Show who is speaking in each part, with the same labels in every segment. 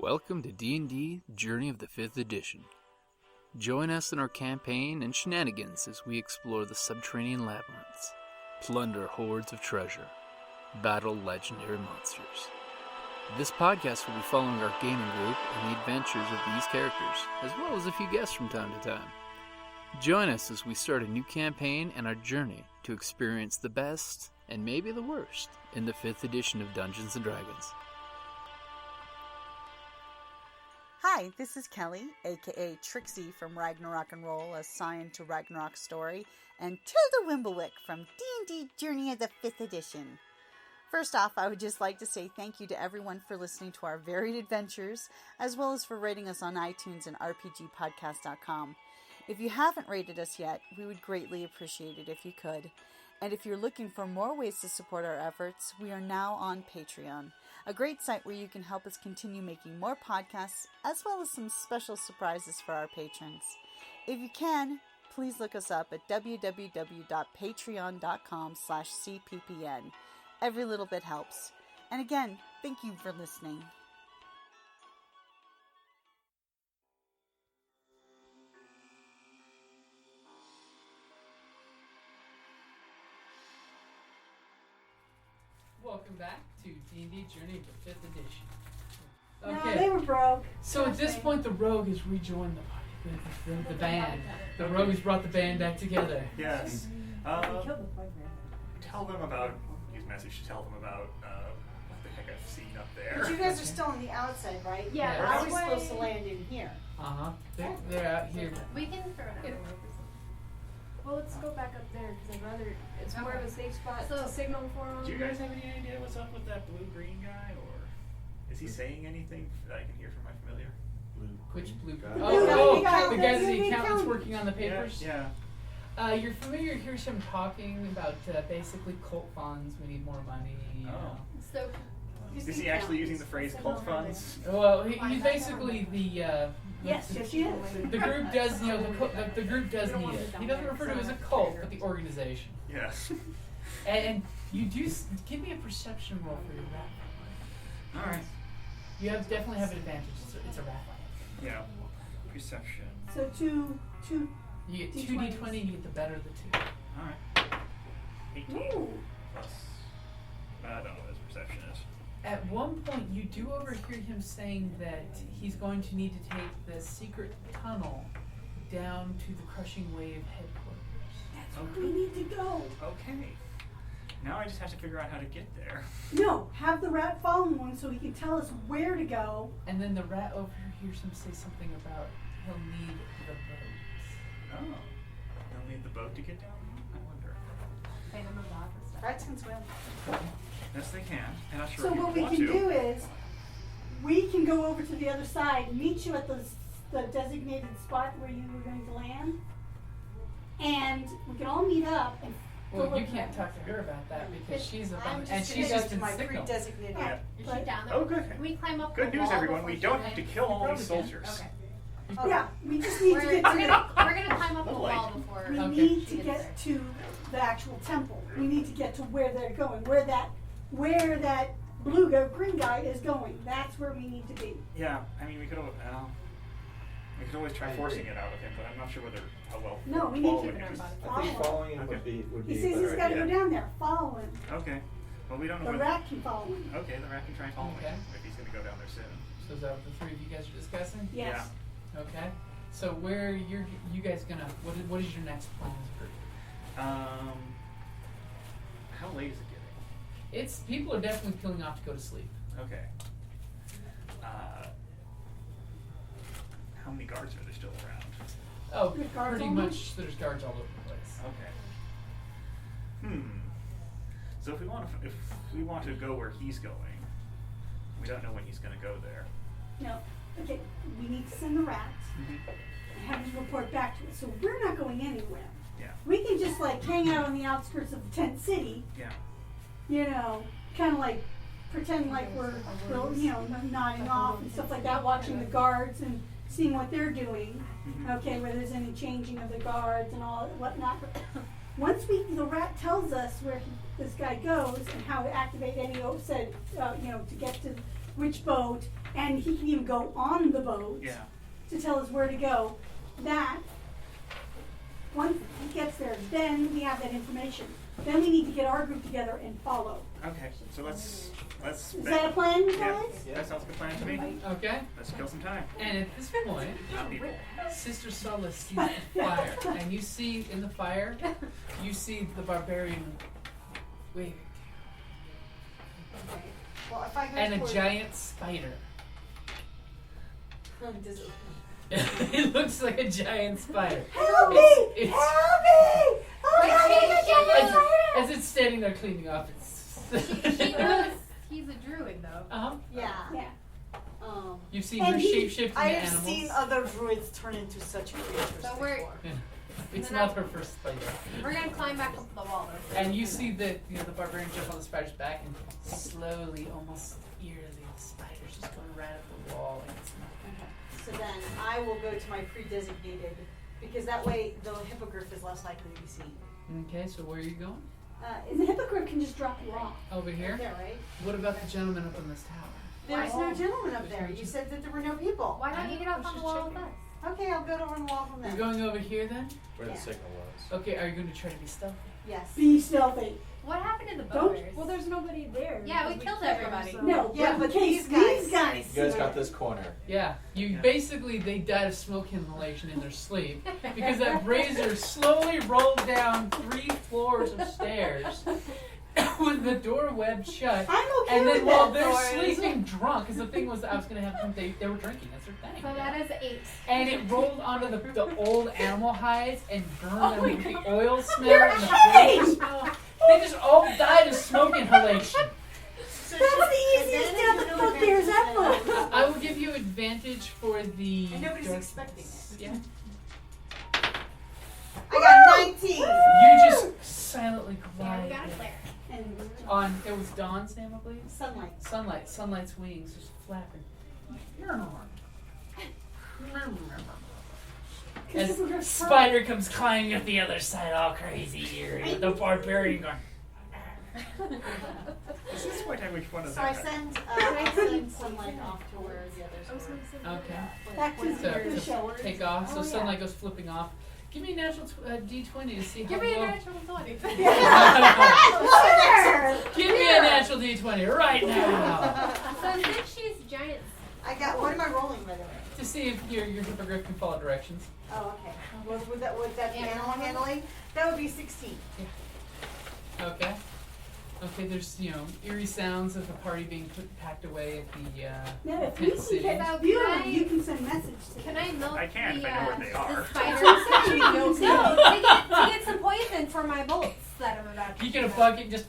Speaker 1: Welcome to D&D Journey of the 5th Edition. Join us in our campaign and shenanigans as we explore the subterranean labyrinths, plunder hordes of treasure, battle legendary monsters. This podcast will be following our gaming group and the adventures of these characters, as well as a few guests from time to time. Join us as we start a new campaign and our journey to experience the best, and maybe the worst, in the 5th edition of Dungeons & Dragons.
Speaker 2: Hi, this is Kellie, aka Trixie from Ragnarok and Roll, assigned to Ragnarok Story, and Tilda Wimblewick from D&D Journey of the 5th Edition. First off, I would just like to say thank you to everyone for listening to our varied adventures, as well as for rating us on iTunes and rpgpodcast.com. If you haven't rated us yet, we would greatly appreciate it if you could. And if you're looking for more ways to support our efforts, we are now on Patreon, a great site where you can help us continue making more podcasts, as well as some special surprises for our patrons. If you can, please look us up at www.patreon.com/cppn. Every little bit helps. And again, thank you for listening.
Speaker 1: Welcome back to D&D Journey of the 5th Edition.
Speaker 3: No, they were broke.
Speaker 1: So at this point, the rogue has rejoined the band. The rogue has brought the band back together.
Speaker 4: Yes.
Speaker 3: They killed the playground.
Speaker 4: Tell them about, use message to tell them about what the heck I've seen up there.
Speaker 3: But you guys are still on the outside, right?
Speaker 1: Yeah.
Speaker 3: I was supposed to land in here.
Speaker 1: Uh-huh. They're out here.
Speaker 5: We can throw it out. Well, let's go back up there because I'd rather. It's more of a safe spot to signal for them.
Speaker 4: Do you guys have any idea what's up with that blue-green guy, or is he saying anything that I can hear from my familiar?
Speaker 1: Which blue guy?
Speaker 3: The
Speaker 1: Oh,
Speaker 3: guy
Speaker 1: the guy that's the
Speaker 3: the
Speaker 1: accountant's
Speaker 3: accountant.
Speaker 1: working on the papers?
Speaker 4: Yeah.
Speaker 1: You're familiar, here's him talking about basically cult funds, we need more money, you know.
Speaker 5: So,
Speaker 4: Is he actually using the phrase cult funds?
Speaker 1: Well, he's basically the,
Speaker 3: Yes, she is.
Speaker 1: the group does, you know, the group does need it. He doesn't refer to it as a cult, but the organization.
Speaker 4: Yes.
Speaker 1: And you do, give me a perception roll for your rat.
Speaker 4: Alright.
Speaker 1: You definitely have an advantage, it's a rat.
Speaker 4: Yeah. Perception.
Speaker 3: So two.
Speaker 1: You get
Speaker 3: D20s.
Speaker 1: 2d20, you get the better of the two.
Speaker 4: Alright. 18
Speaker 3: Ooh.
Speaker 4: plus. I don't know what his perception is.
Speaker 1: At one point, you do overhear him saying that he's going to need to take the secret tunnel down to the Crushing Wave headquarters.
Speaker 3: That's where we need to go.
Speaker 4: Okay. Now I just have to figure out how to get there.
Speaker 3: No, have the rat follow one so he can tell us where to go.
Speaker 1: And then the rat overhears him say something about he'll need the boat.
Speaker 4: Oh. They'll need the boat to get down? I wonder.
Speaker 5: pay them a lot and stuff.
Speaker 3: Rats can swim.
Speaker 4: Yes, they can. I'm not sure
Speaker 3: So
Speaker 4: if you
Speaker 3: what we
Speaker 4: want
Speaker 3: can
Speaker 4: to.
Speaker 3: do is, we can go over to the other side, meet you at the designated spot where you were going to land, and we can all meet up and
Speaker 1: Well,
Speaker 3: go
Speaker 1: you
Speaker 3: look
Speaker 1: can't
Speaker 3: at
Speaker 1: talk to her about that because she's up on,
Speaker 3: I'm
Speaker 1: and
Speaker 3: just
Speaker 1: she's
Speaker 3: gonna
Speaker 1: just
Speaker 3: go to
Speaker 1: been
Speaker 3: my
Speaker 1: signaled.
Speaker 3: pre-designated.
Speaker 4: Yeah.
Speaker 5: Is
Speaker 3: But-
Speaker 5: she down there?
Speaker 4: Oh, good.
Speaker 5: Can we climb up
Speaker 4: Good
Speaker 5: the
Speaker 4: news,
Speaker 5: wall
Speaker 4: everyone.
Speaker 5: before
Speaker 4: We
Speaker 5: she
Speaker 4: don't have to
Speaker 5: lands?
Speaker 4: kill all these
Speaker 1: Probably can.
Speaker 4: soldiers.
Speaker 5: Okay.
Speaker 3: Oh, yeah, we just need to
Speaker 5: We're
Speaker 3: get to
Speaker 5: gonna climb up the
Speaker 4: Lovely.
Speaker 5: wall before
Speaker 3: we
Speaker 1: Okay.
Speaker 3: need
Speaker 5: she
Speaker 3: to
Speaker 5: gets
Speaker 3: get
Speaker 5: there.
Speaker 3: to the actual temple. We need to get to where they're going, where that blue green guy is going. That's where we need to be.
Speaker 4: Yeah, I mean, we could always try forcing it out of him, but I'm not sure how well.
Speaker 3: No, we need to
Speaker 4: would
Speaker 3: keep
Speaker 4: use.
Speaker 5: it
Speaker 6: I think following him would be
Speaker 3: He
Speaker 6: a
Speaker 3: says he's
Speaker 6: better
Speaker 3: got to
Speaker 6: idea.
Speaker 3: go down there. Follow him.
Speaker 4: Okay. Well, we don't know
Speaker 3: The
Speaker 4: whether.
Speaker 3: rat can follow him.
Speaker 4: Okay, the rat can try and follow
Speaker 1: Okay.
Speaker 4: him if he's going to go down there soon.
Speaker 1: So is that what the three of you guys are discussing?
Speaker 3: Yes.
Speaker 1: Okay. So where you guys gonna? What is your next plan as a group?
Speaker 4: How late is it getting?
Speaker 1: It's people are definitely peeling off to go to sleep.
Speaker 4: Okay. How many guards are there still around?
Speaker 1: Oh,
Speaker 3: There's guards
Speaker 1: pretty
Speaker 3: all night?
Speaker 1: much. There's guards all over the place.
Speaker 4: Okay. So if we want to go where he's going, we don't know when he's going to go there.
Speaker 3: No. Okay. We need to send the rats and have them report back to us. So we're not going anywhere.
Speaker 4: Yeah.
Speaker 3: We can just like hang out on the outskirts of the tent city.
Speaker 4: Yeah.
Speaker 3: You know, kind of like pretend like we're nodding off and stuff like that, watching the guards and seeing what they're doing. Okay, where there's any changing of the guards and all whatnot. Once the rat tells us where this guy goes and how to activate any said, to get to which boat, and he can even go on the boat to tell us where to go. That, once he gets there, then we have that information. Then we need to get our group together and follow.
Speaker 4: Okay, so let's.
Speaker 3: Is that a plan, you
Speaker 4: Yeah,
Speaker 3: guys?
Speaker 4: that sounds like a plan to me.
Speaker 1: Okay.
Speaker 4: Let's kill some time.
Speaker 1: And at this point,
Speaker 4: Not people.
Speaker 1: Sister Solace sees the fire, and you see in the fire, you see the barbarian waving,
Speaker 2: Well, if I go
Speaker 1: and a
Speaker 2: toward-
Speaker 1: giant spider.
Speaker 2: Does it-
Speaker 1: It looks like a giant spider.
Speaker 3: Help me!
Speaker 1: It's-
Speaker 3: Help me! Oh, help me!
Speaker 1: As it's standing there cleaning off, it's.
Speaker 5: He knows he's a druid, though.
Speaker 1: Uh-huh.
Speaker 2: Yeah.
Speaker 3: Yeah.
Speaker 1: You've seen
Speaker 3: And
Speaker 1: her
Speaker 3: he-
Speaker 1: shape-shift
Speaker 2: I
Speaker 1: into
Speaker 2: have
Speaker 1: animals.
Speaker 2: seen other druids turn into such creatures
Speaker 5: So we're-
Speaker 2: before.
Speaker 1: Yeah. It's
Speaker 5: And
Speaker 1: not
Speaker 5: then
Speaker 1: her first spider.
Speaker 5: We're gonna climb back up the wall. Though.
Speaker 1: And you see that the barbarian jump on the spider's back, and slowly, almost eerily, the spider's just going right up the wall. And it's not.
Speaker 2: So then I will go to my pre-designated, because that way the hippogriff is less likely to be seen.
Speaker 1: Okay, so where are you going?
Speaker 3: The hippogriff can just drop you off.
Speaker 1: Over here?
Speaker 2: Yeah, right?
Speaker 1: What about the gentleman up in this tower?
Speaker 2: There's no gentleman up there. You said that there were no people.
Speaker 5: Why don't you get up on the wall with us?
Speaker 2: Okay, I'll go to on the wall from
Speaker 1: You're
Speaker 2: there.
Speaker 1: going over here then?
Speaker 6: Where
Speaker 2: Yeah.
Speaker 6: the signal was.
Speaker 1: Okay, are you going to try to be stealthy?
Speaker 2: Yes.
Speaker 3: Be stealthy.
Speaker 5: What happened to the
Speaker 3: Don't-
Speaker 5: Bugbears?
Speaker 7: Well, there's nobody there.
Speaker 5: Yeah, we
Speaker 7: because
Speaker 5: killed
Speaker 7: killed them,
Speaker 5: everybody.
Speaker 7: so-
Speaker 3: No,
Speaker 2: Yeah,
Speaker 3: but
Speaker 2: but
Speaker 3: in case
Speaker 2: these
Speaker 3: these
Speaker 2: guys-
Speaker 6: You guys got this corner.
Speaker 1: Yeah,
Speaker 4: Yeah.
Speaker 1: basically they died of smoke inhalation in their sleep because that brazier slowly rolled down 3 floors of stairs with the door webbed shut.
Speaker 3: I'm okay
Speaker 1: And
Speaker 3: with
Speaker 1: then while
Speaker 3: that.
Speaker 1: they're
Speaker 5: doors.
Speaker 1: sleeping drunk, because the thing was, I was going to have them, they were drinking, that's their thing.
Speaker 5: So that is 8.
Speaker 1: And it rolled onto the old animal hides and burned
Speaker 3: Oh
Speaker 1: them
Speaker 3: my
Speaker 1: with the
Speaker 3: God.
Speaker 1: oil smell
Speaker 3: You're
Speaker 1: and the
Speaker 3: kidding!
Speaker 1: flavor smell. They just all died of smoke inhalation.
Speaker 2: So
Speaker 3: That's
Speaker 2: should-
Speaker 3: the easiest death the bugbears ever.
Speaker 1: I will give you advantage for the.
Speaker 2: And nobody's
Speaker 1: dark-
Speaker 2: expecting it.
Speaker 1: Yeah.
Speaker 2: I got 19.
Speaker 1: You just silently
Speaker 5: Yeah, we
Speaker 1: glide
Speaker 5: got a
Speaker 1: in.
Speaker 5: flare.
Speaker 3: And
Speaker 1: on. It was Dawn's name, I believe.
Speaker 2: Sunlight.
Speaker 1: Sunlight's wings just flapping.
Speaker 3: because
Speaker 1: As
Speaker 3: hippogriffs
Speaker 1: Spider comes climbing up the other side, all crazy here, with the barbarian going.
Speaker 4: Is this what time which one is
Speaker 2: So I
Speaker 4: that?
Speaker 2: send Sunlight off to where the others were.
Speaker 1: Okay.
Speaker 3: back to the
Speaker 1: To
Speaker 3: show.
Speaker 1: take off, so
Speaker 3: Oh, yeah.
Speaker 1: Sunlight goes flipping off. Give me a natural D20 to see how
Speaker 5: Give me a
Speaker 1: low.
Speaker 5: natural 20.
Speaker 1: Give me a natural D20 right now
Speaker 5: So since she's giant,
Speaker 2: I got. What am I rolling, by the way?
Speaker 1: to see if your hippogriff can follow directions.
Speaker 2: Oh, okay. Was that animal handling? That would be 16.
Speaker 1: Okay. Okay, there's, eerie sounds of the party being packed away at the,
Speaker 3: Now, if
Speaker 1: tent
Speaker 3: you can
Speaker 1: city.
Speaker 3: get
Speaker 5: So
Speaker 3: view,
Speaker 5: can I-
Speaker 3: you can send message to
Speaker 5: can
Speaker 3: them.
Speaker 5: I milk
Speaker 4: I can if
Speaker 5: the,
Speaker 4: I know where they are.
Speaker 5: the spider?
Speaker 3: You can
Speaker 5: No, to get some poison for my bolts that I'm about to
Speaker 1: You get a
Speaker 5: shoot.
Speaker 1: bucket and just.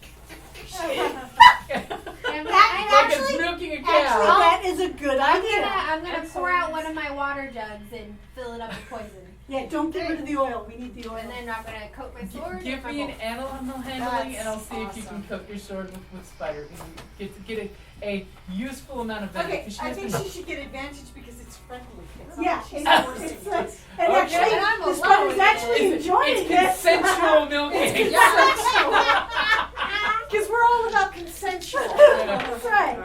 Speaker 5: And
Speaker 1: like
Speaker 3: Actually-
Speaker 1: it's milking a
Speaker 3: Actually,
Speaker 1: cow.
Speaker 3: that is a good idea.
Speaker 5: I'm gonna pour out one of my water jugs and fill it up with poison.
Speaker 3: Yeah, don't get rid of the oil. We need the oil.
Speaker 5: And then I'm gonna coat my sword.
Speaker 1: Give
Speaker 5: with my
Speaker 1: me an
Speaker 5: bolts.
Speaker 1: animal handling, and I'll
Speaker 2: That's
Speaker 1: see if you can
Speaker 2: awesome.
Speaker 1: coat your sword with spider. Get a useful amount of venom.
Speaker 2: Okay,
Speaker 1: 'cause she
Speaker 2: I
Speaker 1: has
Speaker 2: think
Speaker 1: been-
Speaker 2: she should get advantage because it's friendly. It's
Speaker 3: Yeah,
Speaker 2: not- she's
Speaker 3: it's,
Speaker 2: not
Speaker 3: it's,
Speaker 2: forcing
Speaker 3: and
Speaker 2: it.
Speaker 3: actually,
Speaker 5: And I'm
Speaker 3: the spider's
Speaker 5: alone.
Speaker 3: actually
Speaker 1: It's
Speaker 3: enjoying this.
Speaker 1: consensual milking.
Speaker 2: Because we're all about consensual.
Speaker 3: That's right.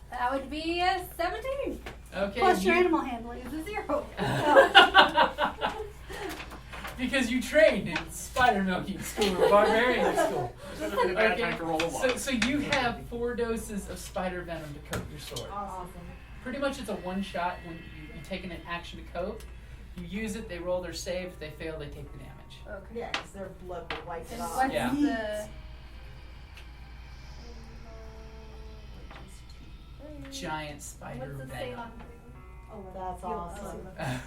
Speaker 5: That would be a 17.
Speaker 1: Okay.
Speaker 3: Plus your
Speaker 1: you-
Speaker 3: animal handling.
Speaker 5: It's a 0.
Speaker 1: Because you trained in spider milking school or barbarian school.
Speaker 4: This would have been a bad time to roll a one.
Speaker 1: So you have 4 doses of spider venom to coat your sword.
Speaker 2: Awesome.
Speaker 1: Pretty much it's a one shot when you take an action to coat. You use it, they roll their save. If they fail, they take the damage.
Speaker 5: Okay.
Speaker 2: Yeah, because their blood will wipe it
Speaker 5: And
Speaker 2: off.
Speaker 5: what's
Speaker 1: Yeah.
Speaker 5: the...
Speaker 1: Giant spider
Speaker 5: What's the save
Speaker 1: venom.
Speaker 5: on?
Speaker 2: Oh, that's awesome.
Speaker 1: Uh,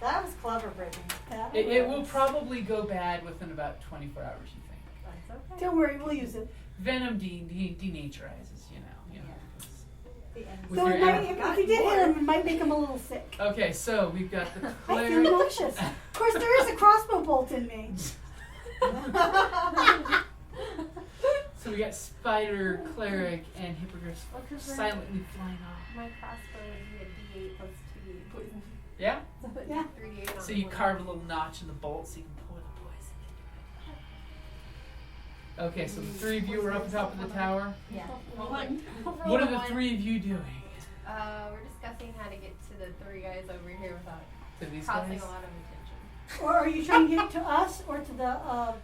Speaker 2: That was clever, Brittany.
Speaker 1: it will probably go bad within about 24 hours, you think.
Speaker 5: That's okay.
Speaker 3: Don't worry, we'll use it.
Speaker 1: Venom denaturizes, you know.
Speaker 2: The end.
Speaker 1: With
Speaker 3: So
Speaker 1: your
Speaker 3: it might,
Speaker 1: animal-
Speaker 3: if you did hit him, it might make him a little sick.
Speaker 1: Okay, so we've got the
Speaker 3: I feel
Speaker 1: cleric.
Speaker 3: nauseous. Of course, there is a crossbow bolt in me.
Speaker 1: So we got spider, cleric, and hippogriffs
Speaker 5: Well, 'cause we're-
Speaker 1: silently flying off.
Speaker 5: My crossbow would be a D8 plus 2 poison.
Speaker 1: Yeah?
Speaker 5: So it'd
Speaker 3: Yeah.
Speaker 5: be 3D8 on
Speaker 1: So you
Speaker 5: one.
Speaker 1: carve a little notch in the bolt so you can pour the poison Okay, so the three of you are up on top of the tower.
Speaker 5: Yeah.
Speaker 1: What are the three of you doing?
Speaker 5: We're discussing how to get to the three guys over here without
Speaker 1: To these
Speaker 5: causing
Speaker 1: guys?
Speaker 5: a lot of attention.
Speaker 3: Or are you trying to get to us or to the,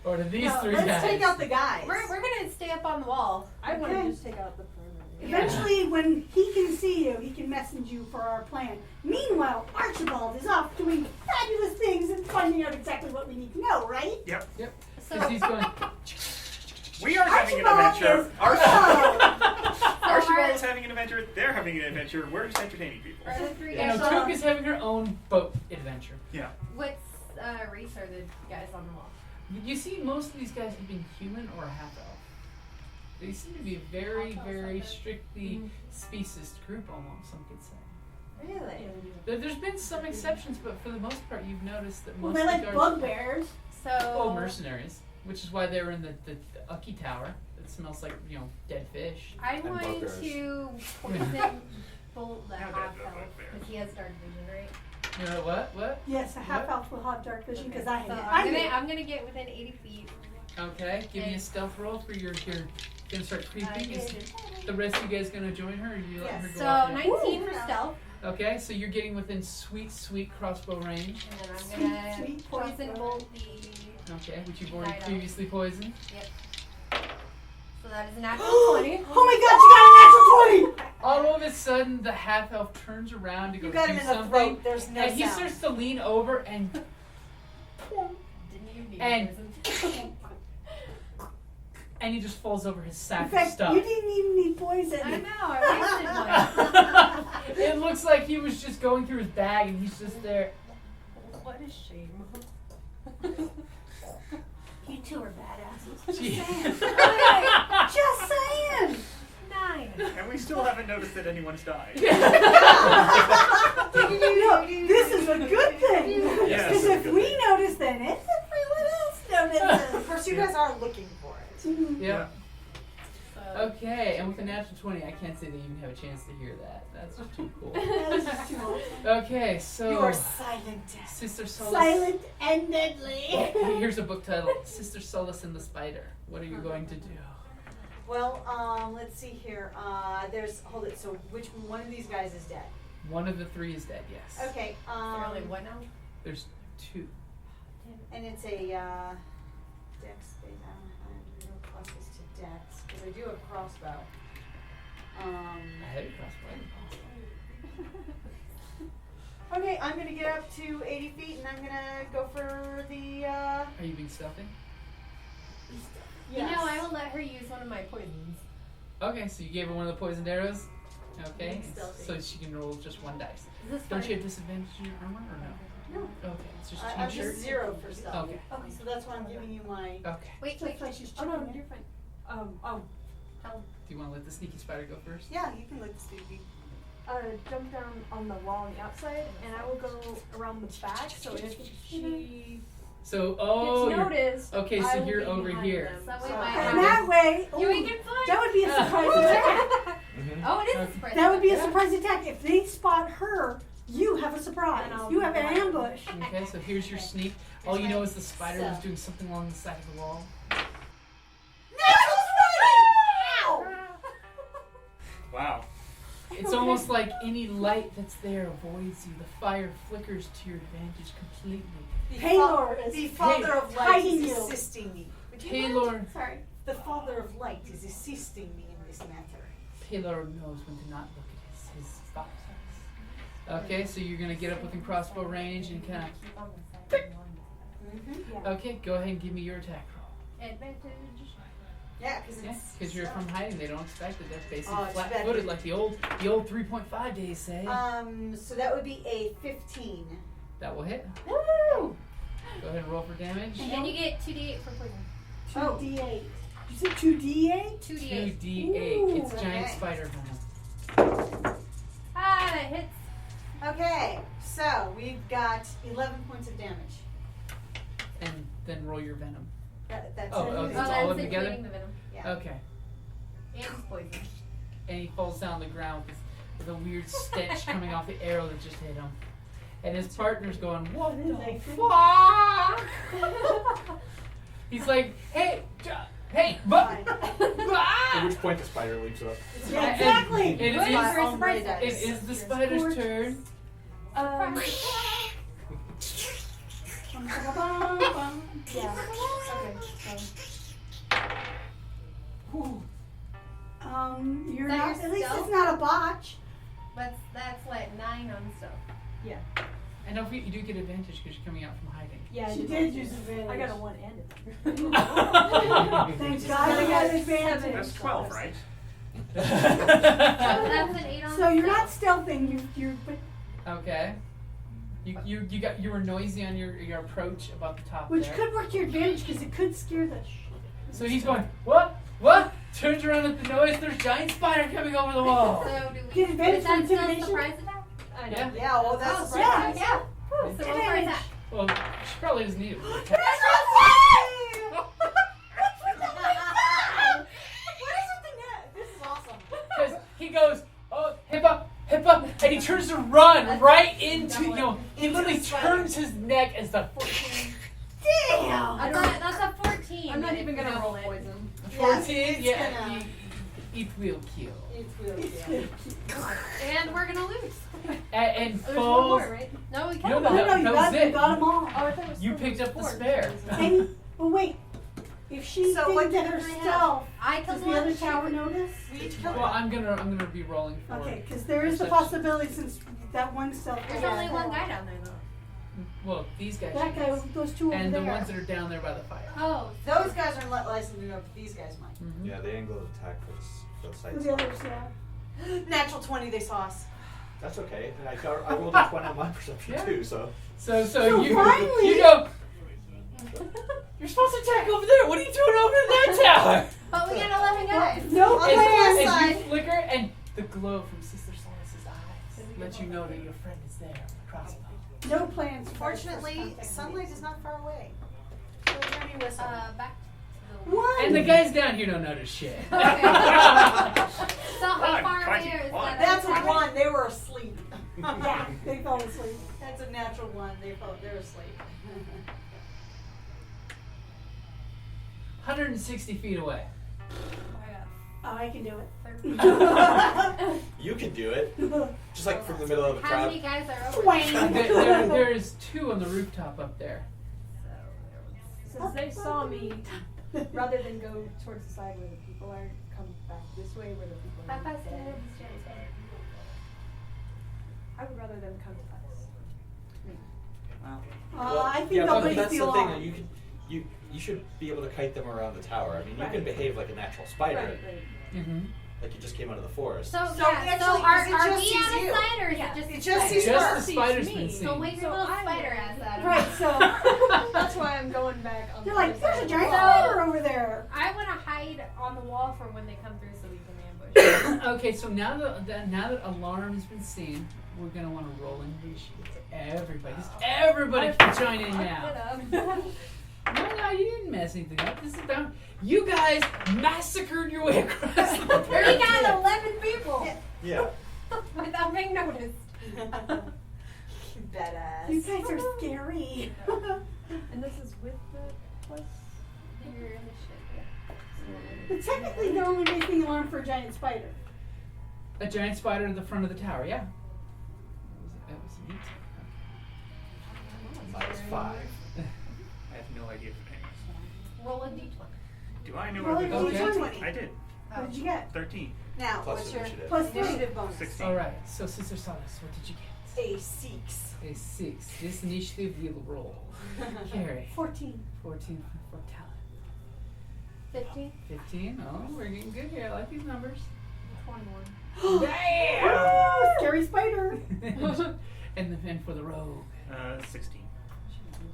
Speaker 1: Or to these three
Speaker 2: let's
Speaker 1: guys?
Speaker 2: take out the guys.
Speaker 5: We're gonna stay up on the wall.
Speaker 7: I want
Speaker 3: Okay.
Speaker 7: to just take out the perimeter.
Speaker 3: eventually when he can see you, he can message you for our plan. Meanwhile, Archibald is off doing fabulous things and finding out exactly what we need to know, right?
Speaker 4: Yep.
Speaker 5: So
Speaker 1: Because he's going.
Speaker 4: We are having an
Speaker 3: Archibald
Speaker 4: adventure.
Speaker 3: is
Speaker 4: Archibald is having an adventure. They're having an adventure. We're just entertaining people.
Speaker 5: are the three
Speaker 1: You
Speaker 5: guys
Speaker 1: know, Took is having her own boat adventure.
Speaker 4: Yeah.
Speaker 5: what race are the guys on the wall?
Speaker 1: You see, most of these guys have been human or half elf. They seem to be a very, very strictly speciesist group, almost, some could say.
Speaker 2: Really?
Speaker 1: There's been some exceptions, but for the most part, you've noticed that
Speaker 3: Well,
Speaker 1: most
Speaker 3: they
Speaker 1: of the
Speaker 3: like
Speaker 1: guards
Speaker 3: bugbears.
Speaker 5: So
Speaker 1: mercenaries, which is why they were in the Ucky Tower. It smells like, dead fish.
Speaker 5: I'm
Speaker 6: And
Speaker 5: going
Speaker 6: bugbears.
Speaker 5: to poison Bolt the
Speaker 4: Not
Speaker 5: half
Speaker 4: that
Speaker 5: elf
Speaker 4: bugbears.
Speaker 5: because he has dark vision, right?
Speaker 1: You know what? What?
Speaker 3: Yes, a half elf will have dark vision because I
Speaker 5: So
Speaker 3: have it.
Speaker 5: I'm gonna get within 80 feet.
Speaker 1: Okay, give me a
Speaker 5: Okay.
Speaker 1: stealth roll for your gonna start creeping.
Speaker 5: I
Speaker 1: Is
Speaker 5: did.
Speaker 1: the rest of you guys gonna join her, or are you letting her go
Speaker 5: So
Speaker 1: off yet?
Speaker 5: 19 for
Speaker 3: Ooh.
Speaker 5: stealth,
Speaker 1: Okay, so you're getting within sweet crossbow range.
Speaker 5: and then I'm
Speaker 3: Sweet,
Speaker 5: gonna
Speaker 3: sweet
Speaker 5: poison
Speaker 3: crossbow.
Speaker 5: bolt the.
Speaker 1: Okay, which you've already
Speaker 5: Night elf.
Speaker 1: previously poisoned.
Speaker 5: So that is a natural 20.
Speaker 3: Oh my god, you got a natural 20!
Speaker 1: All of a sudden, the half elf turns around to go
Speaker 2: You got
Speaker 1: do
Speaker 2: him in the
Speaker 1: something,
Speaker 2: throat. There's no
Speaker 1: and he
Speaker 2: sound.
Speaker 1: starts to lean over and
Speaker 5: Didn't you need
Speaker 1: And-
Speaker 5: poison?
Speaker 1: and he just falls over his sack
Speaker 3: In
Speaker 1: of
Speaker 3: fact,
Speaker 1: stuff.
Speaker 3: you didn't even need poison.
Speaker 5: I know, I wasted one.
Speaker 1: It looks like he was just going through his bag and he's just there.
Speaker 5: What a shame.
Speaker 3: You two are badasses.
Speaker 1: Gee.
Speaker 3: Just saying!
Speaker 5: 9.
Speaker 4: And we still haven't noticed that anyone's died.
Speaker 3: No, this is a good thing.
Speaker 4: Yes,
Speaker 3: Because
Speaker 4: it's a
Speaker 3: if
Speaker 4: good
Speaker 3: we
Speaker 4: thing.
Speaker 3: notice, then it's everyone else notices.
Speaker 2: Of course, you guys are looking for it.
Speaker 1: Yeah.
Speaker 5: So,
Speaker 1: Okay, and with a natural 20, I can't say they even have a chance to hear that. That's just too cool.
Speaker 3: This is too much.
Speaker 1: Okay, so
Speaker 2: You are silent.
Speaker 1: Sister Solace.
Speaker 3: Silent and deadly.
Speaker 1: Here's a book title: Sister Solace and the Spider. What are you going to do?
Speaker 2: Well, let's see here. Hold it. So, which one of these guys is dead?
Speaker 1: One of the three is dead. Yes.
Speaker 2: Okay.
Speaker 5: is there only one now?
Speaker 1: There's two.
Speaker 2: And it's a dex space. I don't have no pluses to dex because I do have a crossbow.
Speaker 1: I had a crossbow.
Speaker 2: Okay, I'm gonna get up to 80 feet and I'm gonna go for the.
Speaker 1: Are you being stealthy?
Speaker 5: You know, I will let her use one of my poisons.
Speaker 1: Okay, so you gave her one of the poisoned arrows. Okay,
Speaker 2: Being stealthy.
Speaker 1: so she can roll just one dice.
Speaker 5: Is this
Speaker 1: Don't
Speaker 5: fine?
Speaker 1: you have disadvantage in your armor or no?
Speaker 2: No.
Speaker 1: Okay, it's just
Speaker 2: I'm
Speaker 1: change your.
Speaker 2: just 0 for stealth.
Speaker 1: Okay.
Speaker 2: Okay, so that's why I'm giving you my.
Speaker 1: Okay.
Speaker 5: Wait,
Speaker 3: Just like she's
Speaker 5: Oh no,
Speaker 3: checking
Speaker 5: you're
Speaker 3: it.
Speaker 5: fine. Tell
Speaker 1: Do you want to let the sneaky spider go first?
Speaker 2: Yeah, you can look stupid.
Speaker 7: Jump down on the wall on the outside, and I will go around the back. So if she
Speaker 1: So,
Speaker 7: gets
Speaker 1: you're,
Speaker 7: noticed,
Speaker 1: okay, so
Speaker 7: I will
Speaker 1: you're
Speaker 7: be
Speaker 1: over
Speaker 7: behind
Speaker 1: here.
Speaker 7: them.
Speaker 5: That way
Speaker 7: So-
Speaker 5: my
Speaker 3: And that way,
Speaker 5: You
Speaker 3: ooh,
Speaker 5: ain't get fine.
Speaker 3: that would be a surprise attack.
Speaker 5: Oh, it is
Speaker 1: Okay.
Speaker 5: a surprise.
Speaker 3: That would be a
Speaker 1: Yeah.
Speaker 3: surprise attack. If they spot her, you have a surprise.
Speaker 7: And I'll
Speaker 3: You have an
Speaker 7: be behind.
Speaker 3: ambush.
Speaker 1: Okay, so here's your sneak. All you know is the spider was doing something along the side of the wall.
Speaker 4: Wow.
Speaker 1: It's almost like any light that's there avoids you. The fire flickers to your advantage completely.
Speaker 3: Paylor is
Speaker 2: The Father of Light
Speaker 3: hiding
Speaker 2: is
Speaker 3: you.
Speaker 2: assisting me. Would you
Speaker 1: Paylor,
Speaker 2: mind? Sorry. The Father of Light is assisting me in this matter.
Speaker 1: Paylor knows when to not look at his thoughts. Okay, so you're gonna get up within crossbow range and kind
Speaker 2: Mm-hmm.
Speaker 1: of. Okay, go ahead and give me your attack roll.
Speaker 5: Advantage.
Speaker 2: Yeah, because
Speaker 1: Yeah,
Speaker 2: it's.
Speaker 1: because you're from hiding, they don't expect it. That's basically
Speaker 2: Oh, it's
Speaker 1: flat-footed,
Speaker 2: bad.
Speaker 1: like the old 3.5 days say.
Speaker 2: So that would be a 15.
Speaker 1: That will hit.
Speaker 2: Woo!
Speaker 1: Go ahead and roll for damage.
Speaker 5: And then you get 2d8 for poison.
Speaker 3: 2d8. You said 2d8?
Speaker 5: 2d8.
Speaker 1: 2d8. It's
Speaker 3: Ooh,
Speaker 1: giant
Speaker 2: okay.
Speaker 1: spider venom.
Speaker 5: Ah, that hits.
Speaker 2: Okay, so we've got 11 points of damage.
Speaker 1: And then roll your venom.
Speaker 2: That's
Speaker 1: Oh,
Speaker 2: it.
Speaker 1: okay.
Speaker 5: Oh,
Speaker 1: It's
Speaker 5: that's
Speaker 1: all of them together?
Speaker 5: including the venom.
Speaker 2: Yeah.
Speaker 1: Okay.
Speaker 5: And it's poison.
Speaker 1: And he falls down the ground with a weird stench coming off the arrow that just hit him. And his partner's going, what the fuck? He's like, hey, Hey, but
Speaker 6: At which point the spider leaps up.
Speaker 2: Yeah, exactly.
Speaker 1: It is,
Speaker 5: Wait
Speaker 2: My
Speaker 5: for a
Speaker 2: own
Speaker 5: surprise
Speaker 2: dice.
Speaker 5: dice.
Speaker 1: it is the spider's turn.
Speaker 7: Yeah. Okay.
Speaker 2: You're
Speaker 5: Is that
Speaker 2: not.
Speaker 5: your
Speaker 2: At least
Speaker 5: stealth?
Speaker 2: it's not a botch.
Speaker 5: That's like 9 on stuff.
Speaker 7: Yeah.
Speaker 1: And don't forget, you do get advantage because you're coming out from hiding.
Speaker 7: Yeah.
Speaker 2: She did use advantage.
Speaker 7: I got a 1 and a 3.
Speaker 2: Thank God I got advantage.
Speaker 4: That's 12, right?
Speaker 5: That's an 8 on
Speaker 2: So you're not
Speaker 5: stealth.
Speaker 2: stealthing. You're. But
Speaker 1: Okay. You were noisy on your approach about the top
Speaker 2: which
Speaker 1: there.
Speaker 2: could work to your advantage because it could scare the
Speaker 1: So he's going, what? Turns around at the noise, there's a giant spider coming over the wall.
Speaker 5: So do we
Speaker 2: Get advantage
Speaker 5: is that
Speaker 2: for
Speaker 5: still a
Speaker 2: intimidation?
Speaker 5: surprise attack?
Speaker 7: I know.
Speaker 1: Yeah.
Speaker 2: Yeah, well,
Speaker 5: that's
Speaker 2: yeah.
Speaker 5: surprise. Yeah. So roll for
Speaker 2: Advantage.
Speaker 5: attack.
Speaker 1: Well, she probably doesn't need it.
Speaker 2: What is with the net? This is awesome.
Speaker 1: Because he goes, oh, hippa, and he turns to run right into, he literally turns his neck as the
Speaker 2: Damn.
Speaker 5: That's a 14.
Speaker 7: I'm not
Speaker 5: if
Speaker 7: even
Speaker 5: you
Speaker 7: gonna
Speaker 5: don't
Speaker 7: roll
Speaker 5: hit.
Speaker 7: poison.
Speaker 1: 14. Yeah,
Speaker 2: gonna-
Speaker 1: it will kill.
Speaker 5: And we're gonna lose.
Speaker 1: And
Speaker 7: There's one
Speaker 1: falls.
Speaker 7: more, right?
Speaker 5: No, we
Speaker 1: No,
Speaker 5: can't.
Speaker 2: No,
Speaker 1: that
Speaker 2: you
Speaker 1: was it.
Speaker 2: got them all.
Speaker 7: Oh, I thought it was
Speaker 1: You
Speaker 7: still
Speaker 1: picked up the
Speaker 7: 4.
Speaker 1: spare.
Speaker 2: And, but wait, if she
Speaker 8: So
Speaker 2: didn't
Speaker 8: what
Speaker 2: get
Speaker 8: did
Speaker 2: her
Speaker 8: we have?
Speaker 2: stealth,
Speaker 5: I
Speaker 2: does
Speaker 5: killed
Speaker 2: the
Speaker 5: one.
Speaker 2: other
Speaker 5: she
Speaker 2: tower
Speaker 5: could-
Speaker 2: notice?
Speaker 8: We each killed
Speaker 1: Well, I'm gonna be rolling for.
Speaker 2: Okay, because there is the
Speaker 1: perception.
Speaker 2: possibility since that one stealth.
Speaker 5: There's
Speaker 2: guy
Speaker 5: only
Speaker 2: got
Speaker 5: one
Speaker 2: her.
Speaker 5: guy down there though.
Speaker 1: Well, these guys.
Speaker 2: That guy, those two over
Speaker 1: and
Speaker 2: there.
Speaker 1: the ones that are down there by the fire.
Speaker 5: Oh,
Speaker 8: Those guys are not licensed to know, but these guys might.
Speaker 1: Mhm.
Speaker 6: Yeah, they angle attack for the
Speaker 2: Who's
Speaker 6: sights.
Speaker 2: the others, yeah.
Speaker 8: Natural 20, they saw us.
Speaker 6: That's okay. And I rolled a 20 on my perception
Speaker 1: Yeah.
Speaker 6: too, so.
Speaker 1: So you
Speaker 2: finally-
Speaker 1: you go. You're supposed to attack over there. What are you doing over in that tower?
Speaker 5: but we got 11 guys.
Speaker 2: No
Speaker 8: On the
Speaker 2: plan.
Speaker 8: plus
Speaker 1: As
Speaker 8: side.
Speaker 1: you flicker, and the glow from Sister Solace's eyes lets you know that your friend is there on the crossbow.
Speaker 2: No plans.
Speaker 8: Fortunately, sunlight is not far away. So Journey whistle.
Speaker 5: Back to the
Speaker 2: One.
Speaker 1: And the guys down here don't notice shit.
Speaker 5: So how
Speaker 4: Fine,
Speaker 5: far away
Speaker 4: 20,
Speaker 5: is
Speaker 4: fine.
Speaker 5: that?
Speaker 8: That's a
Speaker 5: tower?
Speaker 8: 1. They were asleep.
Speaker 2: Yeah, they fell asleep.
Speaker 8: That's a natural 1. They're asleep.
Speaker 1: 160 feet away.
Speaker 2: Oh, I can do it.
Speaker 6: You can do it. Just like from the middle of the
Speaker 5: How
Speaker 6: crowd.
Speaker 5: many guys are over
Speaker 2: Wang.
Speaker 1: There's 2 on the rooftop up there.
Speaker 7: Since they saw me, rather than go towards the side where the people are, come back this way where the people
Speaker 5: How
Speaker 7: are.
Speaker 5: fast can
Speaker 7: dead.
Speaker 5: I distance?
Speaker 7: I would rather them come to us.
Speaker 2: I think
Speaker 6: yeah,
Speaker 2: they'll
Speaker 6: but
Speaker 2: break
Speaker 6: that's
Speaker 2: the
Speaker 6: the
Speaker 2: alarm.
Speaker 6: thing. You should be able to kite them around the tower. I mean, you
Speaker 7: Right.
Speaker 6: can behave like a natural spider,
Speaker 7: Right, right.
Speaker 1: Mm-hmm.
Speaker 6: like you just came out of the forest.
Speaker 5: So,
Speaker 8: So
Speaker 5: yeah,
Speaker 8: actually,
Speaker 5: so
Speaker 8: 'cause
Speaker 5: are
Speaker 8: it just
Speaker 5: we
Speaker 8: sees
Speaker 5: out of
Speaker 8: you.
Speaker 5: sight or is
Speaker 7: Yeah.
Speaker 5: it just
Speaker 8: It just sees
Speaker 1: Just
Speaker 8: her.
Speaker 1: the spider's
Speaker 7: me.
Speaker 1: been
Speaker 5: So
Speaker 1: seen.
Speaker 5: wave your
Speaker 7: So
Speaker 5: little
Speaker 7: I
Speaker 5: spider
Speaker 7: will.
Speaker 5: ass at him.
Speaker 2: Right, so
Speaker 7: That's why I'm going back on
Speaker 2: you're
Speaker 7: the
Speaker 2: like,
Speaker 7: other
Speaker 2: there's
Speaker 7: side
Speaker 2: a
Speaker 7: of
Speaker 2: giant
Speaker 7: the wall.
Speaker 2: spider over there.
Speaker 5: I want to hide on the wall for when they come through so we can ambush.
Speaker 1: Okay, so now that alarm has been seen, we're gonna want to roll initiative. Everybody, just everybody can join in now. No, you didn't mess anything up. This is about you guys massacred your way across the
Speaker 5: We
Speaker 1: bridge.
Speaker 5: got 11 people
Speaker 6: Yeah.
Speaker 5: without being noticed.
Speaker 8: Badass.
Speaker 2: You guys are scary.
Speaker 7: And this is with the plus.
Speaker 5: Your initiative, yeah.
Speaker 2: But technically, they're only making an alarm for a giant spider.
Speaker 1: A giant spider at the front of the tower. Yeah. That was neat.
Speaker 6: -5.
Speaker 4: I have no idea for names.
Speaker 5: Roll a d20.
Speaker 4: Do I know
Speaker 2: Roll
Speaker 4: what
Speaker 2: a
Speaker 4: the
Speaker 1: d20.
Speaker 4: I did.
Speaker 2: What did you get?
Speaker 4: 13.
Speaker 8: Now,
Speaker 6: Plus
Speaker 8: what's your
Speaker 6: initiative.
Speaker 2: Plus 3.
Speaker 8: initiative bonus?
Speaker 4: 16.
Speaker 1: All right. So Sister Solace, what did you get?
Speaker 8: A 6.
Speaker 1: A 6. This initiative will roll. Kerrie.
Speaker 2: 14.
Speaker 1: 14 for Tallyn.
Speaker 5: 15.
Speaker 1: 15. Oh, we're getting good here. I like these numbers.
Speaker 5: 21.
Speaker 1: Damn!
Speaker 2: Ah, scary spider.
Speaker 1: and for the rogue.
Speaker 4: 16.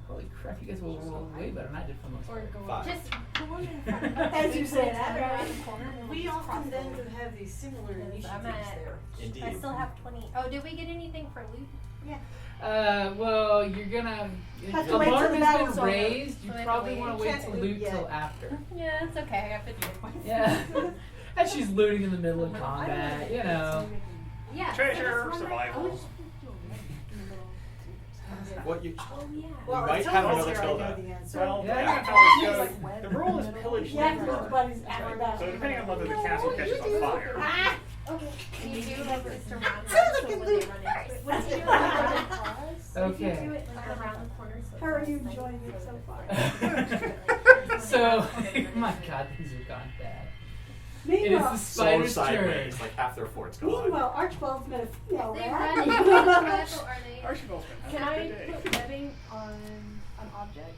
Speaker 1: Holy crap! You guys will roll way better than I did for most.
Speaker 7: Or go
Speaker 6: 5.
Speaker 5: Just go in front of us.
Speaker 2: As you said,
Speaker 5: Turn around
Speaker 2: right?
Speaker 5: the corner and we'll
Speaker 8: We
Speaker 5: just
Speaker 8: often
Speaker 5: cross
Speaker 8: tend
Speaker 5: over.
Speaker 8: to have these similar
Speaker 5: I'm
Speaker 8: initiatives
Speaker 5: at-
Speaker 8: there.
Speaker 6: Indeed.
Speaker 5: I still have 20. Oh, did we get anything for loot?
Speaker 1: Well, you're gonna.
Speaker 2: Have
Speaker 1: The
Speaker 2: to wait till
Speaker 1: alarm
Speaker 2: the
Speaker 1: has
Speaker 2: battle's
Speaker 1: been
Speaker 2: over.
Speaker 1: raised. You
Speaker 5: So we have to
Speaker 1: probably
Speaker 5: wait.
Speaker 1: want to
Speaker 8: You
Speaker 1: wait
Speaker 8: can't
Speaker 1: to
Speaker 8: loot
Speaker 1: loot
Speaker 8: yet.
Speaker 1: till after.
Speaker 5: Yeah, it's okay. I got 50 hit points.
Speaker 1: Yeah. And she's looting in the middle of combat. You know.
Speaker 5: Yeah.
Speaker 4: Treasure,
Speaker 5: so this one
Speaker 4: survival.
Speaker 5: right-
Speaker 6: What you?
Speaker 5: Oh yeah.
Speaker 8: Well,
Speaker 6: might
Speaker 8: until
Speaker 6: have
Speaker 8: it's
Speaker 6: another
Speaker 8: here, I know
Speaker 6: Tilda.
Speaker 8: the answer.
Speaker 4: Well,
Speaker 1: Yeah.
Speaker 4: yeah.
Speaker 5: Like
Speaker 4: The rule is pillage
Speaker 3: Yeah,
Speaker 4: the
Speaker 3: but
Speaker 4: guard.
Speaker 3: it's after that.
Speaker 4: So depending on whether the castle catches on fire.
Speaker 3: Ah!
Speaker 5: Okay. Can you do like this around
Speaker 8: So
Speaker 5: so
Speaker 8: the
Speaker 5: when
Speaker 8: glue
Speaker 5: they run into it? What do you do like run across?
Speaker 1: Okay.
Speaker 5: If you do it like around the corner so
Speaker 3: How are
Speaker 5: it's
Speaker 3: you
Speaker 5: nice
Speaker 3: enjoying
Speaker 5: and
Speaker 3: it so
Speaker 5: far?
Speaker 1: So, my God, things have gone bad. It is
Speaker 3: Meanwhile,
Speaker 1: the
Speaker 6: So
Speaker 1: spider's turn.
Speaker 6: sideways, like half their fort's gone.
Speaker 3: meanwhile, Archibald's met a female
Speaker 5: They
Speaker 3: rat.
Speaker 5: run into web, or are they?
Speaker 4: Archibald's been
Speaker 7: Can
Speaker 4: having a
Speaker 7: I
Speaker 4: good day.
Speaker 7: put webbing on an object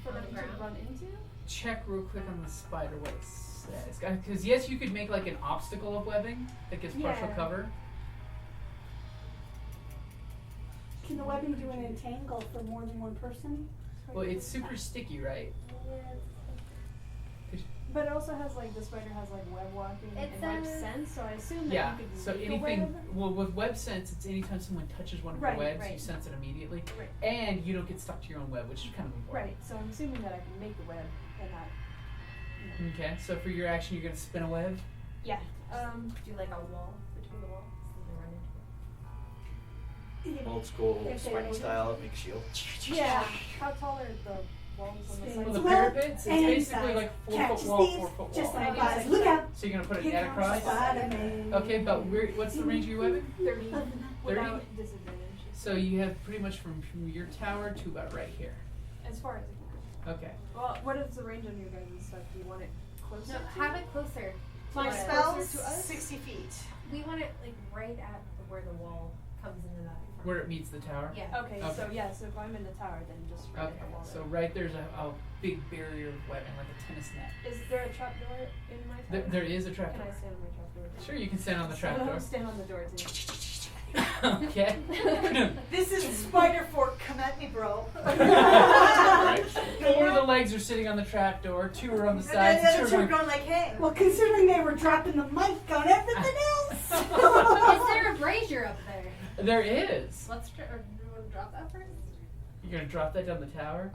Speaker 7: for
Speaker 5: On
Speaker 7: them
Speaker 5: the
Speaker 7: to
Speaker 5: ground?
Speaker 7: run into?
Speaker 1: Check real quick on the spider what it says. Because yes, you could make like an obstacle of webbing that gives partial
Speaker 7: Yeah.
Speaker 1: cover.
Speaker 3: Can the webbing do an entangle for more than one person?
Speaker 1: Well, it's super sticky, right?
Speaker 7: But it also has like, the spider has like web walking
Speaker 5: It's
Speaker 7: and web
Speaker 5: a-
Speaker 7: sense, so I assume that
Speaker 1: Yeah.
Speaker 7: you could
Speaker 1: So
Speaker 7: make a
Speaker 1: anything,
Speaker 7: web.
Speaker 1: well, with web sense, it's anytime someone touches one of
Speaker 7: Right,
Speaker 1: your webs, you
Speaker 5: right.
Speaker 1: sense it immediately,
Speaker 7: Right.
Speaker 1: and you don't get stuck to your own web, which is kind of important.
Speaker 7: Right, so I'm assuming that I can make the web and not.
Speaker 1: Okay. So for your action, you're gonna spin a web.
Speaker 7: Yeah.
Speaker 5: Do like a wall between the walls so they run into it.
Speaker 6: Old school
Speaker 3: If they
Speaker 6: Spidey
Speaker 3: were-
Speaker 6: style, make a shield.
Speaker 7: Yeah. How tall are the walls on the
Speaker 3: Spin.
Speaker 1: Well,
Speaker 7: sides?
Speaker 1: the
Speaker 3: Well,
Speaker 1: parapets, it's
Speaker 3: any
Speaker 1: basically
Speaker 3: size.
Speaker 1: like 4
Speaker 3: Catch
Speaker 1: foot wall,
Speaker 3: thieves,
Speaker 1: 4 foot
Speaker 3: just
Speaker 1: wall.
Speaker 3: like
Speaker 7: Maybe
Speaker 3: us.
Speaker 7: it's
Speaker 3: Look out!
Speaker 1: So you're gonna put it
Speaker 3: Here
Speaker 1: net
Speaker 3: comes
Speaker 1: across.
Speaker 3: Spider-Man.
Speaker 1: Okay, but what's the range of your webbing?
Speaker 7: 30
Speaker 1: 30?
Speaker 7: without disadvantage.
Speaker 1: So you have pretty much from your tower to about right here.
Speaker 7: As far as it can.
Speaker 1: Okay.
Speaker 7: Well, what is the range on your guys' stuff? Do you want it closer?
Speaker 5: No,
Speaker 7: to
Speaker 5: have it closer.
Speaker 8: My
Speaker 5: to us.
Speaker 8: spell's
Speaker 7: Closer to us?
Speaker 8: 60 feet.
Speaker 5: We want it like right at where the wall comes into that.
Speaker 1: Where it meets the tower.
Speaker 5: Yeah.
Speaker 7: Okay,
Speaker 1: Okay.
Speaker 7: so yeah, so if I'm in the tower, then just right
Speaker 1: Okay.
Speaker 7: at the wall.
Speaker 1: So
Speaker 7: there.
Speaker 1: right there's a big barrier of webbing, like a tennis net.
Speaker 7: Is there a trapdoor in my tower?
Speaker 1: There is a
Speaker 7: Can
Speaker 1: trapdoor.
Speaker 7: I stand on my trapdoor?
Speaker 1: Sure, you can stand on the
Speaker 7: So
Speaker 1: trapdoor.
Speaker 7: stand on the door too.
Speaker 1: Okay.
Speaker 8: This is Spider Fork. Come at me, bro.
Speaker 1: Right. 4 of the legs are sitting on the trapdoor, 2 are on the
Speaker 8: And
Speaker 1: sides,
Speaker 8: then the
Speaker 1: and
Speaker 8: other
Speaker 1: 2
Speaker 8: two
Speaker 1: are
Speaker 8: are going like, hey.
Speaker 3: Well, considering they were dropping the mic on everything else.
Speaker 5: Is there a brazier up there?
Speaker 1: There is.
Speaker 5: Let's or do you want to drop that first?
Speaker 1: You're gonna drop that down the tower?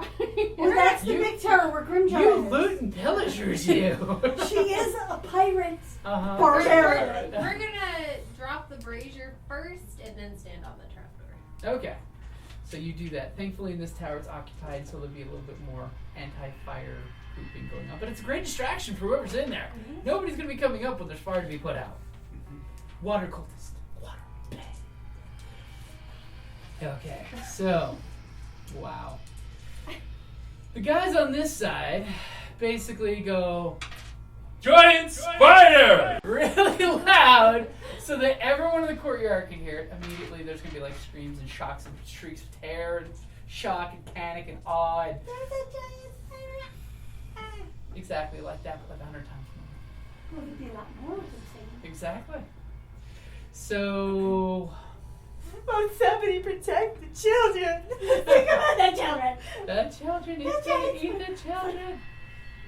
Speaker 3: Well, that's the
Speaker 1: You-
Speaker 3: big tower where Grimjar
Speaker 1: You
Speaker 3: is.
Speaker 1: loot and pillagers, you.
Speaker 3: She is a pirate.
Speaker 1: Uh-huh.
Speaker 3: Barbarian.
Speaker 5: We're gonna drop the brazier first and then stand on the trapdoor.
Speaker 1: Okay. So you do that. Thankfully, in this tower, it's occupied, so there'll be a little bit more anti-fire grouping going on. But it's a great distraction for whoever's in there. Nobody's going to be coming up when there's fire to be put out. Water cultist. Water. Bang. Okay. So, wow. The guys on this side basically go, Giant Spider! Really loud, so that everyone in the courtyard can hear it. Immediately, there's going to be like screams and shocks and shrieks of terror and shock and panic and awe. And
Speaker 3: There's a giant spider.
Speaker 1: exactly like that, but like 100 times more.
Speaker 3: Well, there'd be a lot more of them saying.
Speaker 1: Exactly. So,
Speaker 8: Won't somebody protect the children? Think about the children.
Speaker 1: the children is going to eat the children.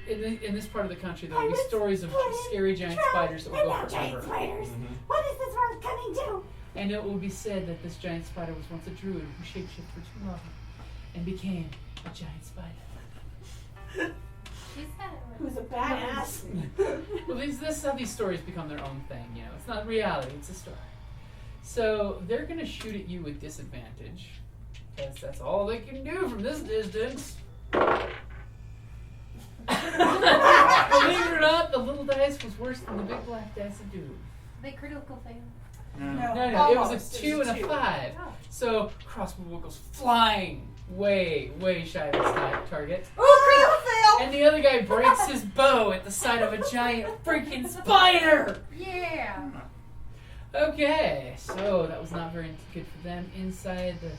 Speaker 1: In this part of the country, there will be stories of scary giant spiders that will go forever.
Speaker 3: spiders.
Speaker 6: Mhm.
Speaker 3: What is this world coming to?
Speaker 1: And it will be said that this giant spider was once a druid who shapeshifted for too long and became a giant spider.
Speaker 5: She's had it.
Speaker 3: Who's a badass?
Speaker 1: Well, this is how these stories become their own thing, you know. It's not reality, it's a story. So they're going to shoot at you with disadvantage, because that's all they can do from this distance. Believe it or not, the little dice was worse than the big black dice of doom.
Speaker 5: They critical fail.
Speaker 8: No.
Speaker 1: No, it was
Speaker 8: Almost.
Speaker 1: a 2 and a 5. So crossbow goes flying way shy of its target.
Speaker 8: Oh,
Speaker 1: And the other guy breaks his bow at the sight of a giant freaking spider!
Speaker 5: Yeah.
Speaker 1: Okay, so that was not very good for them. Inside, the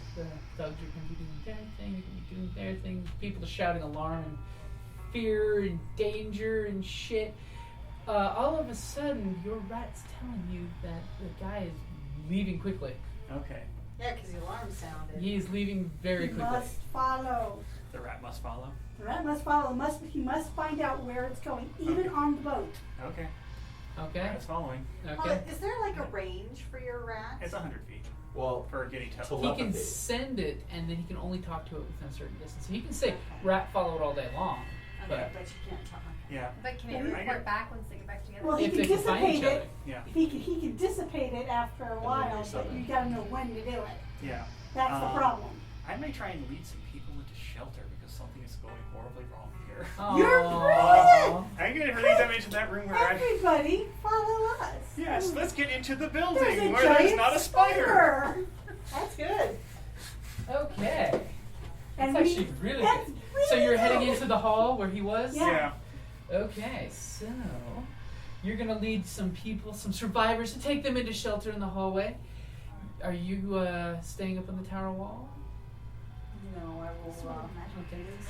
Speaker 1: thugs are going to be doing their thing, they're going to be doing their thing. People are shouting alarm and fear and danger and shit. All of a sudden, your rat's telling you that the guy is leaving quickly.
Speaker 4: Okay.
Speaker 8: Yeah, because the alarm sounded.
Speaker 1: He is leaving very
Speaker 3: He
Speaker 1: quickly.
Speaker 3: must follow.
Speaker 4: The rat must follow.
Speaker 3: The rat must follow. He must find out where it's going, even on the boat.
Speaker 4: Okay.
Speaker 1: Okay?
Speaker 4: Rat's following.
Speaker 8: Well,
Speaker 1: Okay.
Speaker 8: is there like a range for your rat?
Speaker 4: It's 100 feet
Speaker 6: Well,
Speaker 4: for getting
Speaker 6: He
Speaker 1: He
Speaker 4: telepathy.
Speaker 1: can send it, and then he can only talk to it within a certain distance. So he can say, rat followed all day long.
Speaker 8: Okay, but you can't talk.
Speaker 4: Yeah.
Speaker 5: But can
Speaker 3: Yeah,
Speaker 5: it
Speaker 3: I
Speaker 5: report
Speaker 4: get-
Speaker 5: back once they get back together?
Speaker 3: Well, he
Speaker 1: If
Speaker 3: can
Speaker 1: they can find each
Speaker 3: dissipate
Speaker 1: other.
Speaker 3: it.
Speaker 4: Yeah.
Speaker 3: He can dissipate it after a
Speaker 6: then
Speaker 3: while,
Speaker 6: reset
Speaker 3: but
Speaker 6: it.
Speaker 3: you gotta know when to do it.
Speaker 4: Yeah.
Speaker 3: That's the problem.
Speaker 4: I may try and lead some people into shelter because something is going horribly wrong here.
Speaker 3: You're brilliant!
Speaker 4: I'm going to lead them into that room where
Speaker 3: Everybody, follow us.
Speaker 4: Yes, let's get into the
Speaker 3: There's
Speaker 4: building
Speaker 3: a
Speaker 4: where there's
Speaker 3: giant
Speaker 4: not a spider.
Speaker 3: That's good.
Speaker 9: Okay.
Speaker 3: And
Speaker 9: That's actually really
Speaker 3: that's
Speaker 9: good.
Speaker 3: really
Speaker 9: So you're heading
Speaker 3: good.
Speaker 9: into the hall where he was?
Speaker 3: Yeah.
Speaker 9: Okay, so you're gonna lead some people, some survivors, to take them into shelter in the hallway. Are you staying up on the tower wall?
Speaker 2: No, I will.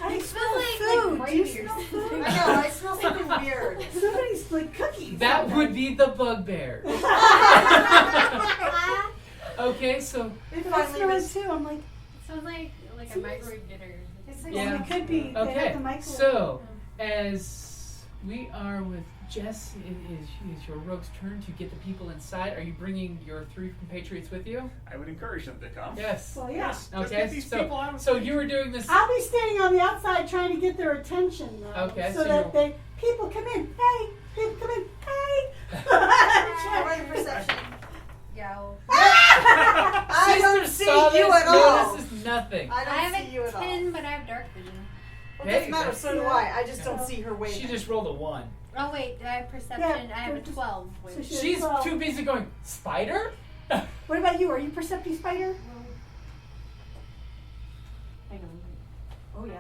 Speaker 3: I
Speaker 5: It
Speaker 3: smell
Speaker 5: smells
Speaker 3: food.
Speaker 5: like
Speaker 3: Do you
Speaker 5: Bugbears.
Speaker 3: smell food?
Speaker 2: I know, I smell something weird.
Speaker 3: Somebody's like cookies.
Speaker 9: That would be the Bugbears. Okay, so
Speaker 2: It
Speaker 3: I
Speaker 2: finally
Speaker 3: smell it
Speaker 2: was.
Speaker 3: too. I'm like,
Speaker 5: Sounds like a microwave dinner.
Speaker 2: It's like
Speaker 9: Yeah.
Speaker 3: it could be. They
Speaker 9: okay,
Speaker 3: have the microwave.
Speaker 9: so as we are with Jess, it is your rogue's turn to get the people inside. Are you bringing your 3 compatriots with you?
Speaker 4: I would encourage them to come.
Speaker 9: Yes.
Speaker 3: Well, yeah.
Speaker 4: Yes, just
Speaker 9: Okay,
Speaker 4: get these people out of
Speaker 9: so
Speaker 4: the
Speaker 9: you were doing this.
Speaker 3: I'll be standing on the outside trying to get their attention though.
Speaker 9: Okay,
Speaker 3: So
Speaker 9: so
Speaker 3: that
Speaker 9: you're-
Speaker 3: people come in. Hey, people come in. Hey.
Speaker 2: Roll perception.
Speaker 5: Yeah. Well,
Speaker 2: I don't
Speaker 9: Sister
Speaker 2: see
Speaker 9: Solace
Speaker 2: you at all.
Speaker 9: notices nothing.
Speaker 2: I
Speaker 5: I
Speaker 2: don't
Speaker 5: have
Speaker 2: see you
Speaker 5: a
Speaker 2: at all.
Speaker 5: 10, but I have dark vision.
Speaker 2: Well,
Speaker 9: Hey,
Speaker 2: doesn't matter.
Speaker 9: that's-
Speaker 2: So do I. I just don't see her waving.
Speaker 9: She just rolled a 1.
Speaker 5: Oh wait, I have perception.
Speaker 3: Yeah,
Speaker 5: I have a
Speaker 3: just-
Speaker 5: 12.
Speaker 3: so
Speaker 5: Wait.
Speaker 3: she-
Speaker 9: She's
Speaker 3: 12.
Speaker 9: too busy going, spider?
Speaker 3: What about you? Are you perceptive spider?
Speaker 7: Hang on. Oh yeah.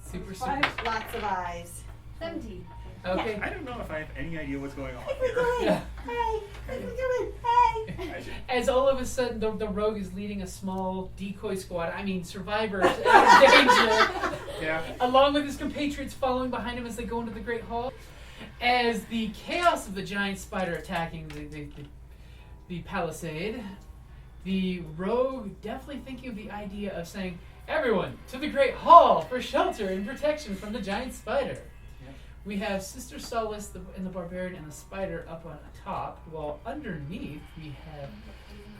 Speaker 9: Super,
Speaker 3: Five.
Speaker 9: super.
Speaker 2: Lots of eyes.
Speaker 5: 17.
Speaker 9: Okay.
Speaker 4: I don't know if I have any idea what's going on
Speaker 3: Hey, we're
Speaker 4: here.
Speaker 3: doing.
Speaker 9: Yeah.
Speaker 3: Hey, hey, we're doing. Hey.
Speaker 4: I should-
Speaker 9: As all of a sudden the rogue is leading a small decoy squad, survivors out of danger,
Speaker 4: Yeah.
Speaker 9: along with his compatriots following behind him as they go into the Great Hall. As the chaos of the giant spider attacking the palisade, the rogue definitely thinking of the idea of saying, "Everyone to the Great Hall for shelter and protection from the giant spider."
Speaker 4: Yep.
Speaker 9: We have Sister Solace and the Barbarian and the spider up on top, while underneath we have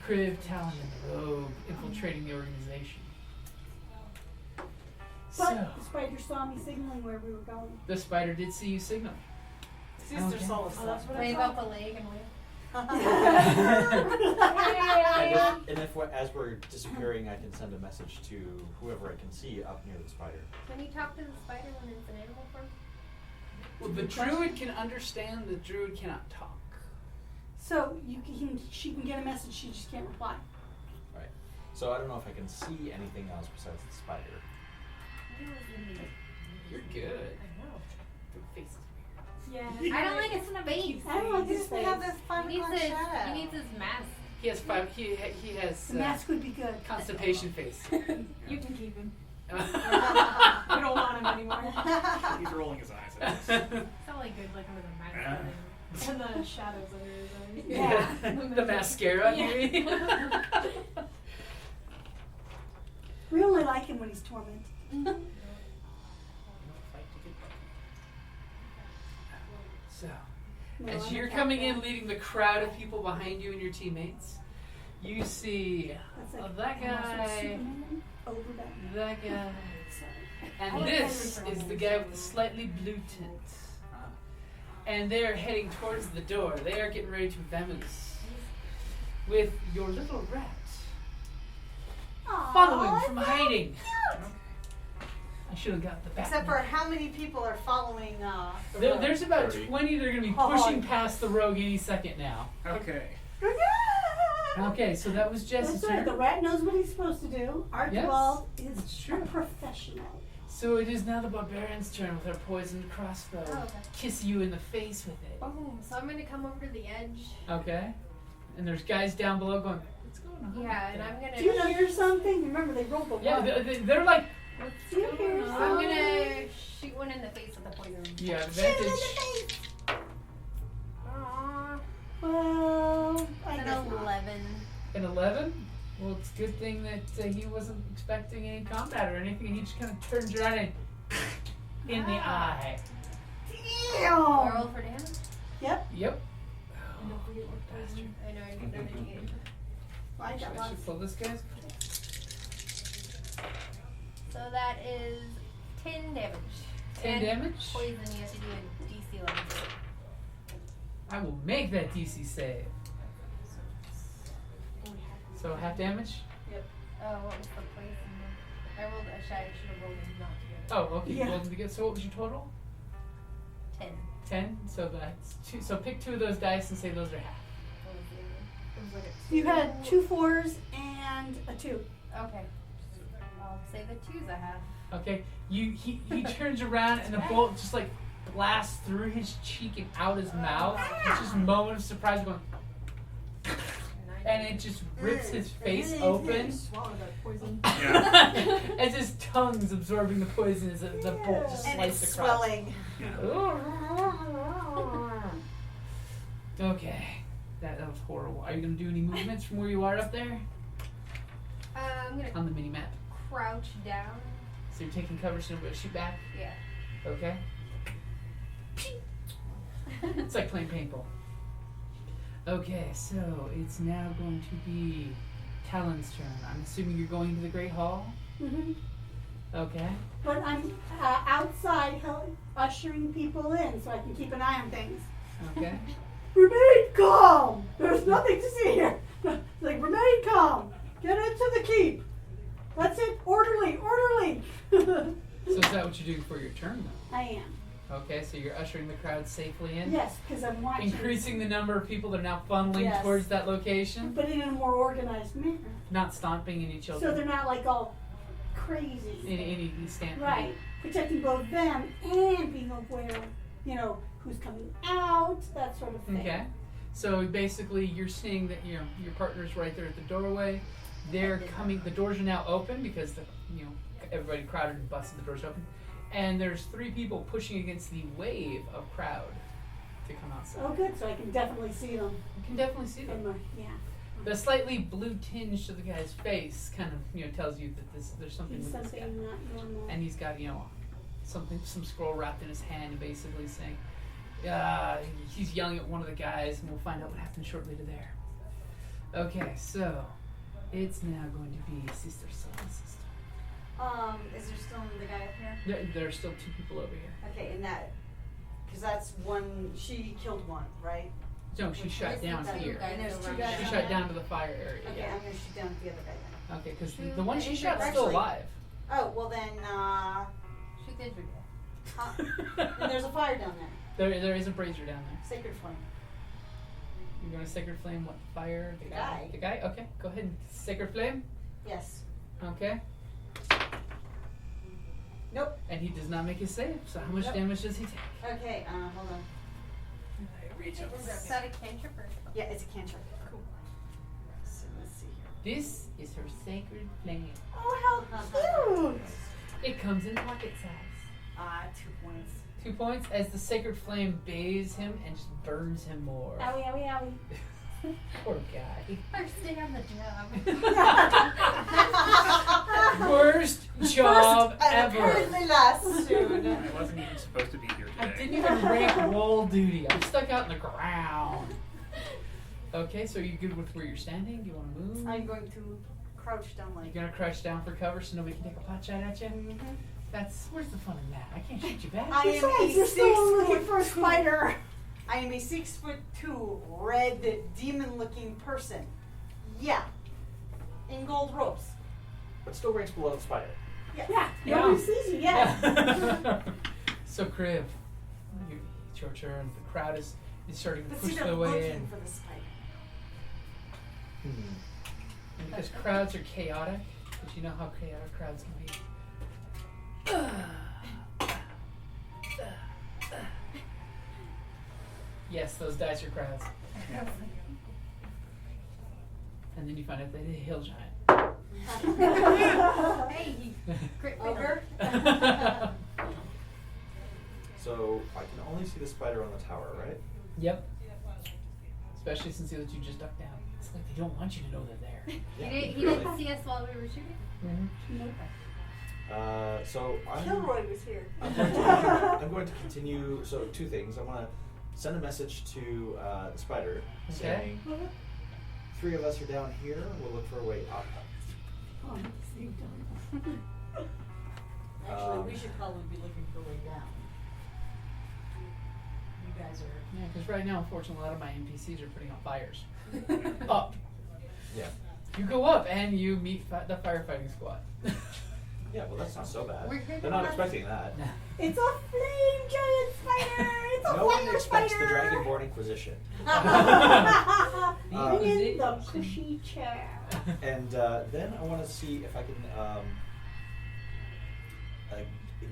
Speaker 9: Crib, Tallyn, and the rogue infiltrating the organization. So,
Speaker 3: But the spider saw me signaling where we were going.
Speaker 9: the spider did see you signal.
Speaker 2: Sister
Speaker 9: Okay.
Speaker 2: Solace.
Speaker 3: Oh, that's what I
Speaker 5: Wave
Speaker 3: thought.
Speaker 5: out the leg and wave.
Speaker 6: And if we're, as we're disappearing, I can send a message to whoever I can see up near the spider.
Speaker 5: Can you talk to the spider when it's an animal form?
Speaker 9: Well, the druid can understand, the druid cannot talk.
Speaker 3: So she can get a message. She just can't reply.
Speaker 6: Right. So I don't know if I can see anything else besides the spider.
Speaker 9: You're good.
Speaker 5: I know.
Speaker 9: Your face is
Speaker 3: Yeah.
Speaker 5: I don't like his face.
Speaker 3: I don't like
Speaker 2: He
Speaker 3: his
Speaker 2: just
Speaker 3: face.
Speaker 2: have this
Speaker 5: He
Speaker 2: 5
Speaker 5: needs
Speaker 2: o'clock
Speaker 5: his,
Speaker 2: shadow.
Speaker 5: he needs his mask.
Speaker 9: weird. He has 5. He has
Speaker 3: The mask would be good.
Speaker 9: constipation face.
Speaker 7: You can keep him.
Speaker 9: We
Speaker 7: We don't want him anymore.
Speaker 4: He's rolling his eyes at us.
Speaker 5: It's not like good looking with a mask.
Speaker 7: And the shadows under his eyes.
Speaker 3: Yeah.
Speaker 9: The mascara.
Speaker 5: Yeah.
Speaker 9: You mean?
Speaker 3: We only like him when he's tormented.
Speaker 9: So,
Speaker 3: No,
Speaker 9: as
Speaker 3: I'm
Speaker 9: you're
Speaker 3: a
Speaker 9: coming
Speaker 3: cat
Speaker 9: in, leading the crowd of people behind you and your teammates, you see
Speaker 3: That's like
Speaker 9: that guy,
Speaker 3: Superman over that.
Speaker 9: that guy,
Speaker 3: I
Speaker 9: and
Speaker 3: like
Speaker 9: this
Speaker 3: Henry
Speaker 9: is the
Speaker 3: Frost.
Speaker 9: guy with the slightly blue tint. And they're heading towards the door. They are getting ready to vamoose with your little rat
Speaker 3: Aw,
Speaker 9: following
Speaker 3: that's
Speaker 9: from
Speaker 3: so
Speaker 9: hiding.
Speaker 3: cute.
Speaker 9: I should have got the back.
Speaker 2: Except for how many people are following the road?
Speaker 9: There's about
Speaker 6: 30.
Speaker 9: 20 that are going to be
Speaker 3: Oh,
Speaker 9: pushing
Speaker 3: yeah.
Speaker 9: past the rogue any second now.
Speaker 4: Okay.
Speaker 9: Okay, so that was Jess's
Speaker 3: That's right. The
Speaker 9: turn.
Speaker 3: rat knows what he's supposed to do. Archibald
Speaker 9: It's
Speaker 3: is
Speaker 9: true.
Speaker 3: a professional.
Speaker 9: So it is now the Barbarian's turn with her poisoned crossbow.
Speaker 5: Oh, okay.
Speaker 9: Kiss you in the face with it.
Speaker 5: Boom. So I'm gonna come over to the edge.
Speaker 9: Okay. And there's guys down below going, what's going on?
Speaker 5: Yeah, and I'm
Speaker 3: Do you
Speaker 5: gonna.
Speaker 3: hear something? Remember, they rolled the
Speaker 9: Yeah,
Speaker 3: one.
Speaker 9: they're like,
Speaker 3: Do you hear
Speaker 5: I'm
Speaker 3: something?
Speaker 5: gonna shoot one in the face with a poison.
Speaker 9: you have
Speaker 3: Shoot him in
Speaker 9: advantage.
Speaker 3: the face.
Speaker 5: Aww.
Speaker 3: Well, I
Speaker 5: An
Speaker 3: guess not.
Speaker 5: 11.
Speaker 9: An 11? Well, it's a good thing that he wasn't expecting any combat or anything, and he just kind of turns around and in the eye.
Speaker 3: Damn.
Speaker 5: Roll for damage.
Speaker 3: Yep.
Speaker 9: Yep.
Speaker 7: And don't forget your
Speaker 9: Bastard.
Speaker 5: I know, I didn't get it.
Speaker 3: I got
Speaker 9: I
Speaker 3: lots.
Speaker 9: should pull this guy's.
Speaker 5: So that is 10 damage.
Speaker 9: 10
Speaker 5: And
Speaker 9: damage?
Speaker 5: Poison, you have to do a DC level.
Speaker 9: I will make that DC save. So half damage?
Speaker 5: Oh, what was the poison? I rolled a shy. I should have rolled them not together.
Speaker 9: Oh, okay.
Speaker 2: Yeah.
Speaker 9: You rolled them together. So what was your total?
Speaker 5: 10.
Speaker 9: 10. So that's 2. So pick 2 of those dice and say those are half.
Speaker 5: What was the other? It was like a
Speaker 3: You had 2 4s and a 2.
Speaker 5: Okay. I'll say the 2's I have.
Speaker 9: Okay. He turns around and the bolt just like blasts through his cheek and out his mouth. It's just a moment of surprise going, and it just rips his face open.
Speaker 7: Swallow that poison.
Speaker 4: Yeah.
Speaker 9: As his tongue's absorbing the poison as the bolt just
Speaker 2: And it's
Speaker 9: sliced across.
Speaker 2: swelling.
Speaker 9: Okay. That was horrible. Are you going to do any movements from where you are up there?
Speaker 5: I'm gonna
Speaker 9: On the mini map.
Speaker 5: crouch down.
Speaker 9: So you're taking cover so nobody will shoot back?
Speaker 5: Yeah.
Speaker 9: Okay. It's like playing paintball. Okay, so it's now going to be Tallyn's turn. I'm assuming you're going to the Great Hall?
Speaker 3: Mm-hmm.
Speaker 9: Okay.
Speaker 3: But I'm outside ushering people in so I can keep an eye on things.
Speaker 9: Okay.
Speaker 3: Remain calm! There's nothing to see here. Like, remain calm. Get into the keep. That's it. Orderly, orderly.
Speaker 9: So is that what you're doing for your turn, though?
Speaker 3: I am.
Speaker 9: Okay, so you're ushering the crowd safely in?
Speaker 3: Yes, because I'm watching.
Speaker 9: Increasing the number of people that are now funneling
Speaker 3: Yes.
Speaker 9: towards that location?
Speaker 3: But in a more organized manner.
Speaker 9: Not stomping any
Speaker 3: So
Speaker 9: children?
Speaker 3: they're not like all crazy.
Speaker 9: Any stampede?
Speaker 3: Right. Protecting both them and being aware, who's coming out, that sort of thing.
Speaker 9: Okay. So basically you're seeing that your partner's right there at the doorway. They're coming, the doors are now open because everybody crowded and busted the doors open. And there's 3 people pushing against the wave of crowd to come outside.
Speaker 3: Oh, good. So I can definitely see them.
Speaker 9: You can definitely see them.
Speaker 3: Yeah.
Speaker 9: The slightly blue tinge to the guy's face kind of tells you that there's something
Speaker 3: It's
Speaker 9: with this guy.
Speaker 3: something not normal.
Speaker 9: And he's got some scroll wrapped in his hand, basically saying, he's yelling at one of the guys, and we'll find out what happens shortly to there. Okay, so it's now going to be Sister Solace.
Speaker 2: Is there still the guy up here?
Speaker 9: There are still 2 people over here.
Speaker 2: Okay, and that, because that's one, she killed one, right?
Speaker 9: No, she shot down here.
Speaker 2: And there's 2
Speaker 5: She
Speaker 2: guys.
Speaker 9: She
Speaker 2: down
Speaker 9: shot
Speaker 2: there?
Speaker 9: down to the fire area.
Speaker 2: Okay,
Speaker 9: Yeah.
Speaker 2: I'm going to shoot down the other guy then.
Speaker 9: Okay, because
Speaker 5: Shoot
Speaker 9: the one she
Speaker 5: the
Speaker 9: shot's
Speaker 2: Actually-
Speaker 9: still alive.
Speaker 2: Oh, well then,
Speaker 5: Shoot the injured guy.
Speaker 2: and there's a fire down there.
Speaker 9: There is a brazier down there.
Speaker 2: Sacred flame.
Speaker 9: You're going to sacred flame what? Fire?
Speaker 2: The guy.
Speaker 9: The guy? Okay, go ahead and sacred flame.
Speaker 2: Yes.
Speaker 9: Okay.
Speaker 2: Nope.
Speaker 9: And he does not make his save. So how much
Speaker 2: Nope.
Speaker 9: damage does he take?
Speaker 2: Okay, hold on.
Speaker 5: Is that a cantrip or?
Speaker 2: Yeah, it's a cantrip. Cool. So let's see here.
Speaker 9: This is her sacred flame.
Speaker 3: Oh, how cute!
Speaker 9: It comes in pocket size.
Speaker 2: 2 points.
Speaker 9: 2 points as the sacred flame bathes him and just burns him more.
Speaker 3: Owie, owie, owie.
Speaker 9: Poor guy.
Speaker 5: First day on the job.
Speaker 9: Worst job
Speaker 2: First, and
Speaker 9: ever.
Speaker 2: apparently last soon.
Speaker 4: I wasn't even supposed to be here
Speaker 9: I
Speaker 4: today.
Speaker 9: didn't even rank roll duty. I'm stuck out in the ground. Okay, so are you good with where you're standing? Do you want to move?
Speaker 2: I'm going to crouch down like.
Speaker 9: You're gonna crouch down for cover so nobody can take a pot shot at you?
Speaker 2: Mhm.
Speaker 9: Where's the fun in that? I can't shoot you back.
Speaker 2: I am
Speaker 3: Besides,
Speaker 2: a
Speaker 3: you're still
Speaker 2: 6'2"
Speaker 3: looking for a spider.
Speaker 2: I am a 6'2" red demon-looking person. Yeah. In gold robes.
Speaker 6: But still ranks below the spider.
Speaker 3: Yeah,
Speaker 9: Yeah.
Speaker 3: nobody sees you yet.
Speaker 9: So, Crib, it's your turn. The crowd is starting to
Speaker 2: But
Speaker 9: push
Speaker 2: see,
Speaker 9: their
Speaker 2: they're
Speaker 9: way
Speaker 2: looking
Speaker 9: in.
Speaker 2: for the spider.
Speaker 9: And because crowds are chaotic, because you know how chaotic crowds can be. Yes, those dice are crowds. And then you find out that it's a hill giant.
Speaker 5: Hey, crit
Speaker 2: Ogre?
Speaker 6: So I can only see the spider on the tower, right?
Speaker 9: Yep. Especially since the other 2 just ducked down. It's like they don't want you to know they're there.
Speaker 5: He didn't see us while we were shooting.
Speaker 6: So
Speaker 2: Kilroy was here.
Speaker 6: I'm going to continue. So 2 things. I want to send a message to the spider saying 3 of us are down here. We'll look for a way up.
Speaker 2: Actually, we should probably be looking for a way down. You guys are.
Speaker 9: Yeah, because right now, unfortunately, a lot of my NPCs are putting out fires. Up.
Speaker 6: Yeah.
Speaker 9: You go up and you meet the firefighting squad.
Speaker 6: Yeah, well, that's not so bad.
Speaker 5: We're here
Speaker 6: They're
Speaker 5: to
Speaker 6: not
Speaker 5: have-
Speaker 6: expecting that.
Speaker 3: It's a flame giant spider! It's a
Speaker 6: No one
Speaker 3: fire
Speaker 6: expects
Speaker 3: spider!
Speaker 6: the Dragonborn Inquisition.
Speaker 3: In the cushy chair.
Speaker 6: And then I want to see if I can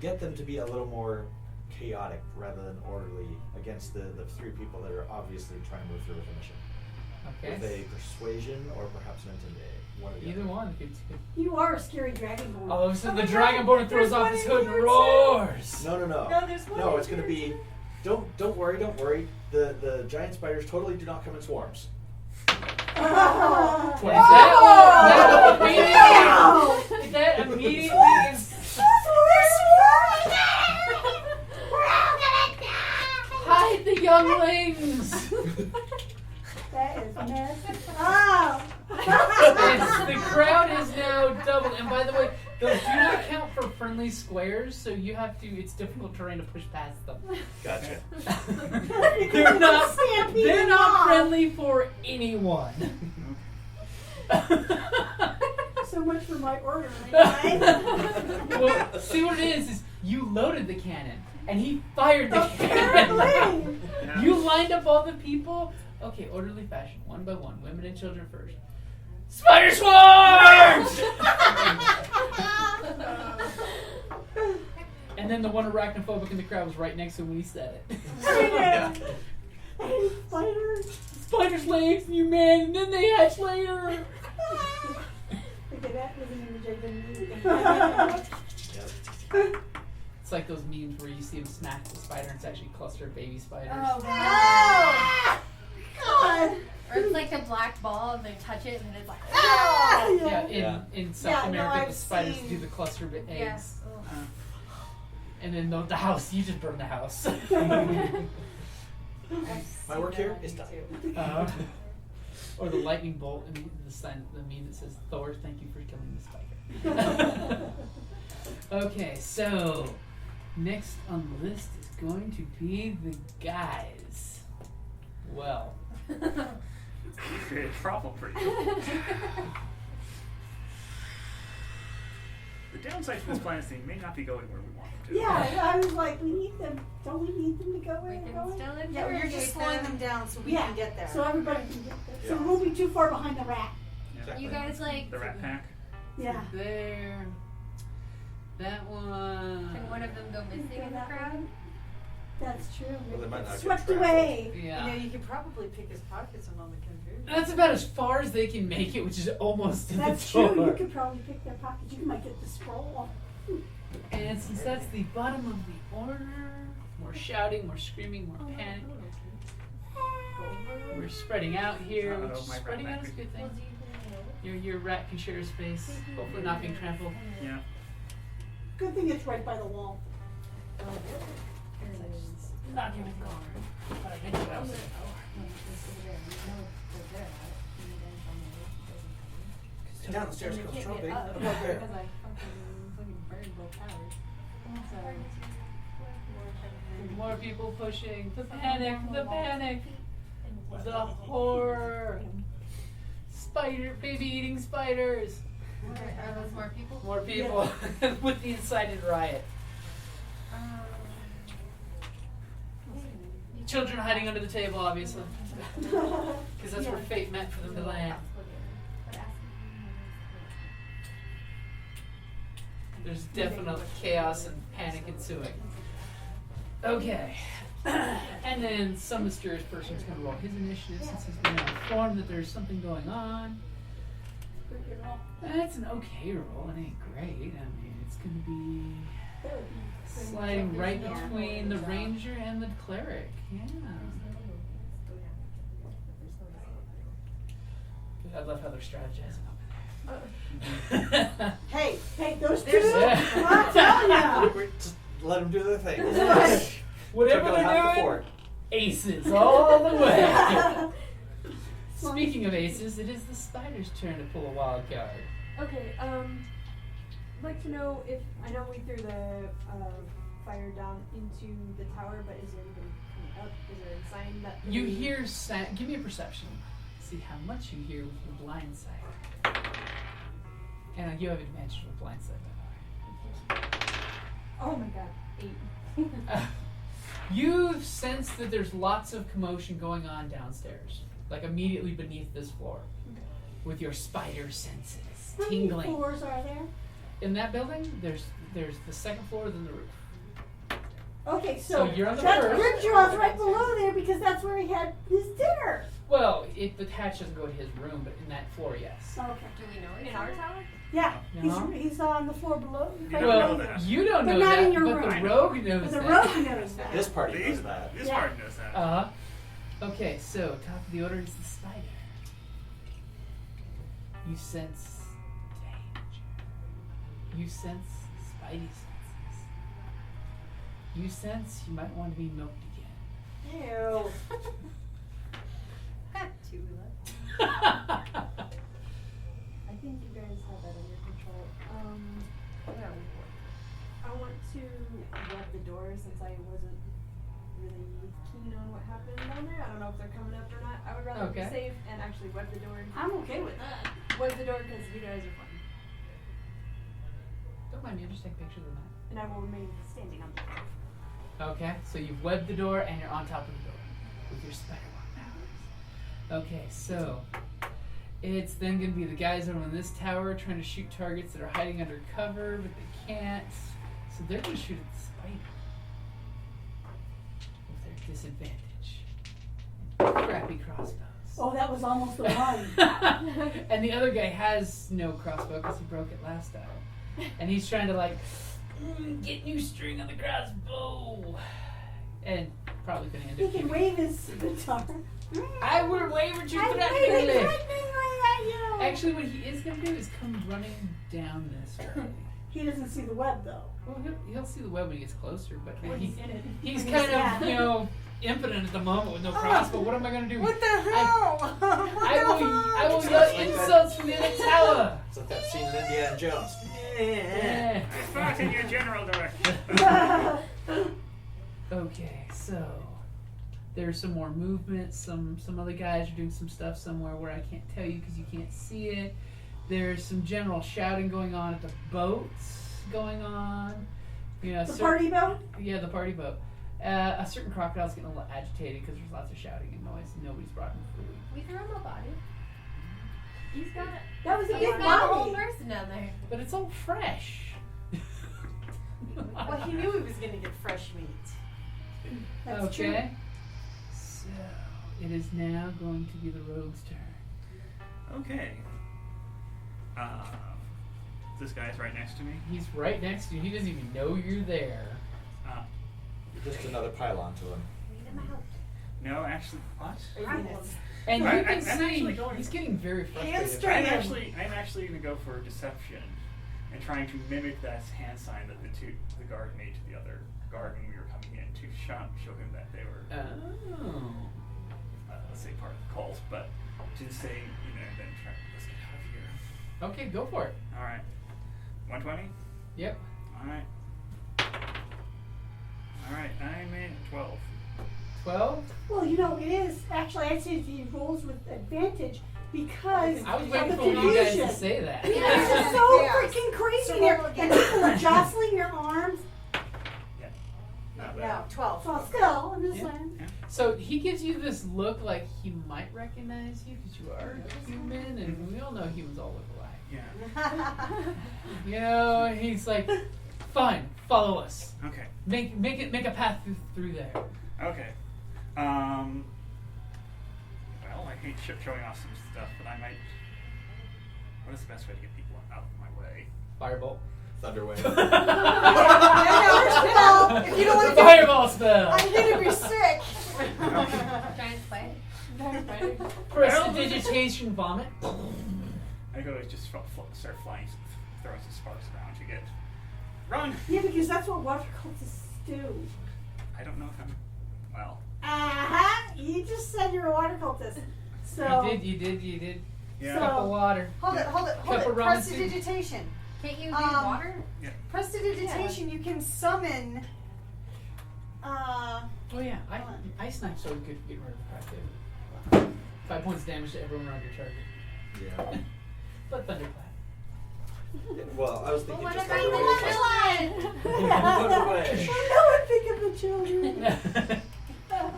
Speaker 6: get them to be a little more chaotic rather than orderly against the three people that are obviously trying to move through with the mission. With
Speaker 9: Okay.
Speaker 6: a persuasion or perhaps an intimidate. One or the
Speaker 9: Either
Speaker 6: other.
Speaker 9: one. Could.
Speaker 3: You are a scary dragonborn.
Speaker 9: All of a sudden,
Speaker 3: Oh
Speaker 9: the
Speaker 3: my God,
Speaker 9: Dragonborn throws
Speaker 3: there's
Speaker 9: off
Speaker 3: one
Speaker 9: his
Speaker 3: in
Speaker 9: hood and
Speaker 3: here, too.
Speaker 9: roars.
Speaker 6: No.
Speaker 8: No, there's one
Speaker 6: No,
Speaker 8: in
Speaker 6: it's going to
Speaker 8: here,
Speaker 6: be. Don't worry. The giant spiders totally do not come in swarms.
Speaker 9: What is
Speaker 3: Oh!
Speaker 9: that immediately is. Hide the younglings!
Speaker 3: That is messed up.
Speaker 9: The crowd is now doubled, and by the way, those do not count for friendly squares, so you have to. It's difficult terrain to push past them.
Speaker 6: Gotcha.
Speaker 9: They're not.
Speaker 3: Stampede
Speaker 9: They're
Speaker 3: them
Speaker 9: not
Speaker 3: off.
Speaker 9: friendly for anyone.
Speaker 3: So much for my order.
Speaker 9: Well, see what it is you loaded the cannon, and he fired the cannon.
Speaker 3: Apparently.
Speaker 4: Yeah.
Speaker 9: You lined up all the people. Okay, orderly fashion, one by one, women and children first. Spider swarms! And then the one arachnophobic in the crowd was right next to him when he said it.
Speaker 3: Yeah. Hey, spiders.
Speaker 9: Spiders lay eggs in you, man, and then they hatch later.
Speaker 3: Okay, that was an image I didn't need.
Speaker 6: Yep.
Speaker 9: It's like those memes where you see him smack the spider and it's actually a cluster of baby spiders.
Speaker 5: Oh,
Speaker 3: God.
Speaker 5: or it's like a black ball and they touch it and it's like,
Speaker 9: Yeah, in South
Speaker 2: Yeah, no,
Speaker 9: America,
Speaker 2: I've
Speaker 9: the spiders
Speaker 2: seen-
Speaker 9: do the cluster of eggs.
Speaker 5: Yes.
Speaker 9: And then the house, you just burn the house.
Speaker 6: My work here is done.
Speaker 9: Or the lightning bolt and the sign, the meme that says, Thor, thank you for killing the spider. Okay, so next on the list is going to be the guys. Well,
Speaker 4: You created a problem for you. The downside to this plan is they may not be going where we want them to.
Speaker 3: Yeah, I was like, we need them. Don't we need them to go where
Speaker 5: we
Speaker 3: they're
Speaker 5: can
Speaker 3: going?
Speaker 5: still
Speaker 2: Yeah, we're just slowing them down so we
Speaker 3: Yeah,
Speaker 2: can get there.
Speaker 3: so everybody can get there. So
Speaker 6: Yeah.
Speaker 3: we won't be too far behind the rat.
Speaker 6: Exactly.
Speaker 5: You guys like,
Speaker 4: The Rat Pack.
Speaker 3: Yeah.
Speaker 9: there. That one.
Speaker 5: can one of them go missing in the crowd?
Speaker 3: That's true.
Speaker 6: Well, they might not get
Speaker 3: Swept
Speaker 6: trampled.
Speaker 3: away.
Speaker 9: Yeah.
Speaker 2: You know, you could probably pick his pockets and all the confusion.
Speaker 9: That's about as far as they can make it, which is almost to
Speaker 3: That's
Speaker 9: the door.
Speaker 3: true. You could probably pick their pockets. You might get the scroll.
Speaker 9: And since that's the bottom of the order, more shouting, more screaming, more panic. We're spreading out here,
Speaker 4: Uh-oh,
Speaker 9: which
Speaker 4: my
Speaker 9: spreading
Speaker 4: rat
Speaker 9: out is a
Speaker 4: back.
Speaker 9: good thing. Your rat can share space, hopefully not being trampled.
Speaker 4: Yeah.
Speaker 3: Good thing it's right by the wall.
Speaker 9: Not even gone. But I think that was it.
Speaker 6: Down the stairs comes trumping.
Speaker 7: Because I
Speaker 6: Above there.
Speaker 7: fucking burned both towers.
Speaker 9: More people pushing. The panic, the panic. The horror. Baby eating spiders.
Speaker 5: Are those more people?
Speaker 9: More people with the incited riot. Children hiding under the table, obviously. Because that's where fate meant for them to land. There's definite chaos and panic ensuing. Okay. And then some mysterious person's going to roll his initiative since he's been informed that there's something going on. That's an okay roll. It ain't great. I mean, it's going to be sliding right between the ranger and the cleric. Yeah. I love how they're strategizing over there.
Speaker 3: Hey, those two.
Speaker 9: Yeah.
Speaker 3: I'm telling ya.
Speaker 6: Just let them do their thing.
Speaker 9: Whatever
Speaker 6: Took out half the
Speaker 9: they're doing,
Speaker 6: fort.
Speaker 9: aces all the way. Speaking of aces, it is the spider's turn to pull a wild card.
Speaker 7: Okay, I'd like to know if, I know we threw the fire down into the tower, but is there anybody coming up? Is there a sign that...
Speaker 9: You hear give me a perception. See how much you hear with your blind sight. And you have advantage with blind sight, by the way.
Speaker 3: Oh my god.
Speaker 7: 8.
Speaker 9: You sense that there's lots of commotion going on downstairs, like immediately beneath this floor, with your spider senses
Speaker 3: How many
Speaker 9: tingling.
Speaker 3: floors are there?
Speaker 9: In that building, there's the second floor, then the roof.
Speaker 3: Okay,
Speaker 9: So
Speaker 3: so,
Speaker 9: you're on the
Speaker 3: that
Speaker 9: first.
Speaker 3: Gridjaw's right below there because that's where he had his dinner.
Speaker 9: Well, the hatch doesn't go to his room, but in that floor, yes.
Speaker 3: Okay.
Speaker 5: Do we know it in our tower?
Speaker 3: Yeah,
Speaker 9: No.
Speaker 3: he's on the floor below.
Speaker 4: You
Speaker 3: right
Speaker 4: don't
Speaker 3: below
Speaker 4: know
Speaker 3: there.
Speaker 4: that.
Speaker 9: You don't
Speaker 3: But
Speaker 9: know
Speaker 3: not
Speaker 9: that,
Speaker 3: in your
Speaker 9: but
Speaker 3: room.
Speaker 9: the rogue knows
Speaker 3: But the
Speaker 9: that.
Speaker 3: rogue knows that.
Speaker 6: This party knows that.
Speaker 4: This
Speaker 3: Yeah.
Speaker 4: part knows that.
Speaker 9: Uh-huh. Okay, so top of the order is the spider. You sense danger. You sense spidey senses. You sense you might want to be milked again.
Speaker 8: Ew.
Speaker 5: Got 2 left.
Speaker 7: I think you guys have that under control.
Speaker 5: Yeah,
Speaker 7: I want to web the door since I wasn't really keen on what happened down there. I don't know if they're coming up or not. I would rather
Speaker 9: Okay.
Speaker 7: be safe and actually web the door.
Speaker 3: I'm okay with that.
Speaker 7: Web the door because you guys are fun.
Speaker 9: Don't mind me, I'll just take pictures of that.
Speaker 7: And I will remain standing on the door.
Speaker 9: Okay, so you've webbed the door and you're on top of the door with your spider walk powers. Okay, so it's then going to be the guys over in this tower trying to shoot targets that are hiding under cover, but they can't. So they're going to shoot at the spider with their disadvantage. Crappy crossbows.
Speaker 3: Oh, that was almost the one.
Speaker 9: And the other guy has no crossbow because he broke it last time. And he's trying to get new string on the crossbow. And probably gonna end
Speaker 3: He
Speaker 9: up
Speaker 3: can
Speaker 9: shooting.
Speaker 3: wave his guitar.
Speaker 9: I would wave at you
Speaker 3: I'm
Speaker 9: threateningly.
Speaker 3: waving threateningly at you.
Speaker 9: Actually, what he is gonna do is come running down this way.
Speaker 3: He doesn't see the web though.
Speaker 9: Well, he'll see the web when he gets closer, but
Speaker 3: When
Speaker 9: he,
Speaker 3: he's in it.
Speaker 9: he's
Speaker 3: When
Speaker 9: kind
Speaker 3: he's-
Speaker 9: of, impotent at the moment with no crossbow. What am I gonna do?
Speaker 8: What the hell?
Speaker 9: I will yell insults from the other tower.
Speaker 6: It's like that scene in Indiana Jones.
Speaker 9: Yeah.
Speaker 4: Fart in your general direction.
Speaker 9: Okay, so there's some more movement. Some other guys are doing some stuff somewhere where I can't tell you because you can't see it. There's some general shouting going on at the boats going on.
Speaker 3: The party boat?
Speaker 9: Yeah, the party boat. A certain crocodile's getting a little agitated because there's lots of shouting and noise. And nobody's brought him food.
Speaker 5: We threw him a body. He's got it.
Speaker 3: That was a
Speaker 5: He's
Speaker 3: big
Speaker 5: got a whole
Speaker 3: body.
Speaker 5: person down there.
Speaker 9: But it's all fresh.
Speaker 8: Well, he knew he was going to get fresh meat.
Speaker 3: That's
Speaker 9: Okay. So it is now going to be the rogue's turn.
Speaker 4: Okay. This guy's right next to me.
Speaker 9: He's right next to you. He doesn't even know you're there.
Speaker 6: Just another pylon to him.
Speaker 5: Lead him out.
Speaker 4: No, actually, what?
Speaker 9: And you
Speaker 4: I'm
Speaker 9: can see
Speaker 4: actually going-
Speaker 9: he's getting very frustrated.
Speaker 8: Hamstring.
Speaker 4: I'm actually going to go for deception and trying to mimic that hand sign that the guard made to the other guard when we were coming in to show him that they were,
Speaker 9: Oh.
Speaker 4: let's say, part of the cult, but to say, then try, let's get out of here.
Speaker 9: Okay, go for it.
Speaker 4: All right. 120?
Speaker 9: Yep.
Speaker 4: All right. All right, I made 12.
Speaker 9: 12?
Speaker 3: Well, it is. Actually, I'd say he rolls with advantage because
Speaker 9: I was
Speaker 3: of
Speaker 9: waiting
Speaker 3: the
Speaker 9: for you guys to
Speaker 3: confusion.
Speaker 9: say that.
Speaker 3: This is so
Speaker 8: Yeah.
Speaker 3: freaking crazy
Speaker 8: So
Speaker 3: here.
Speaker 8: roll
Speaker 3: And
Speaker 8: again.
Speaker 3: people are jostling your arms.
Speaker 4: Yeah. Not
Speaker 8: No,
Speaker 4: bad.
Speaker 8: 12.
Speaker 3: Well, still, I'm just
Speaker 9: Yeah.
Speaker 3: saying.
Speaker 9: So he gives you this look like he might recognize you because you are human, and we all know humans all look alike.
Speaker 4: Yeah.
Speaker 9: He's like, fine, follow us.
Speaker 4: Okay.
Speaker 9: Make a path through there.
Speaker 4: Okay. Well, I hate showing off some stuff, but I might. What is the best way to get people out of my way?
Speaker 9: Firebolt.
Speaker 6: Thunderwave.
Speaker 8: First of all, if you don't want to do
Speaker 9: Fireball spell.
Speaker 8: I'm going to be sick.
Speaker 5: Giant spider.
Speaker 9: Prestidigitation vomit.
Speaker 4: I go just start flying, throwing some sparks around to get. Run!
Speaker 3: Yeah, because that's what water cultists do.
Speaker 4: I don't know if I'm. Well.
Speaker 3: You just said you're a water cultist. So
Speaker 9: You did.
Speaker 4: Yeah.
Speaker 9: Cup of water.
Speaker 8: Hold it.
Speaker 9: Cup of ramen soup.
Speaker 8: Prestidigitation.
Speaker 5: Can't you do
Speaker 8: water?
Speaker 4: Yeah.
Speaker 8: Prestidigitation, you can summon.
Speaker 9: Oh yeah, ice knife's so good for getting rid of the crap. 5 points of damage to everyone around your target.
Speaker 6: Yeah.
Speaker 9: But thunderclap.
Speaker 6: Well, I was
Speaker 5: But
Speaker 6: thinking
Speaker 5: what
Speaker 6: just
Speaker 5: about
Speaker 6: like
Speaker 5: the children?
Speaker 6: Put away.
Speaker 3: No one think of the children.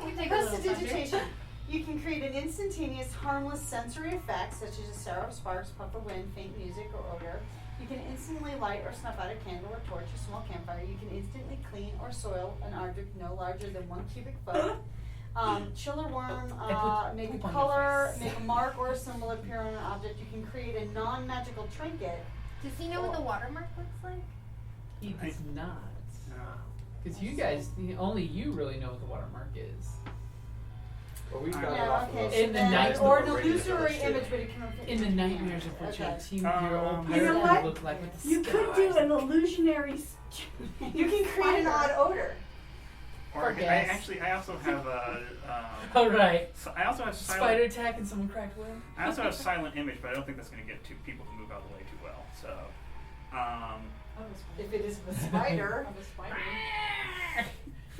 Speaker 5: You take a little thunder.
Speaker 2: Prestidigitation. You can create an instantaneous, harmless sensory effect, such as a shower of sparks, puff of wind, faint music, or odor. You can instantly light or snuff out a candle or torch or small campfire. You can instantly clean or soil an object no larger than 1 cubic foot. Chill or worm, make a
Speaker 9: poop on your
Speaker 2: color,
Speaker 9: face.
Speaker 2: make a mark or a symbol appear on an object. You can create a non-magical trinket.
Speaker 5: Does he know what the watermark looks like?
Speaker 9: He does not.
Speaker 4: No.
Speaker 9: Because you guys, only you really know what the watermark is.
Speaker 6: Well, we got
Speaker 4: Yeah,
Speaker 6: it off
Speaker 2: okay,
Speaker 6: of
Speaker 2: so
Speaker 9: In the
Speaker 2: then-
Speaker 9: night-
Speaker 2: or an
Speaker 6: radio
Speaker 2: illusory
Speaker 6: shows, too.
Speaker 2: image, but it can repeat.
Speaker 9: In the nightmares of what your
Speaker 2: Okay.
Speaker 9: team, your old
Speaker 4: You
Speaker 9: pirate
Speaker 3: know
Speaker 9: would
Speaker 3: what?
Speaker 9: look like with the
Speaker 3: You could do
Speaker 9: scars.
Speaker 3: an illusionary.
Speaker 2: You can create an odd odor.
Speaker 4: Or
Speaker 9: Or gas.
Speaker 4: I also have
Speaker 9: All right.
Speaker 4: I also have silent.
Speaker 9: Spider attack and someone cracked wind.
Speaker 4: I also have silent image, but I don't think that's going to get to people to move out of the way too well. So,
Speaker 2: If it is a spider,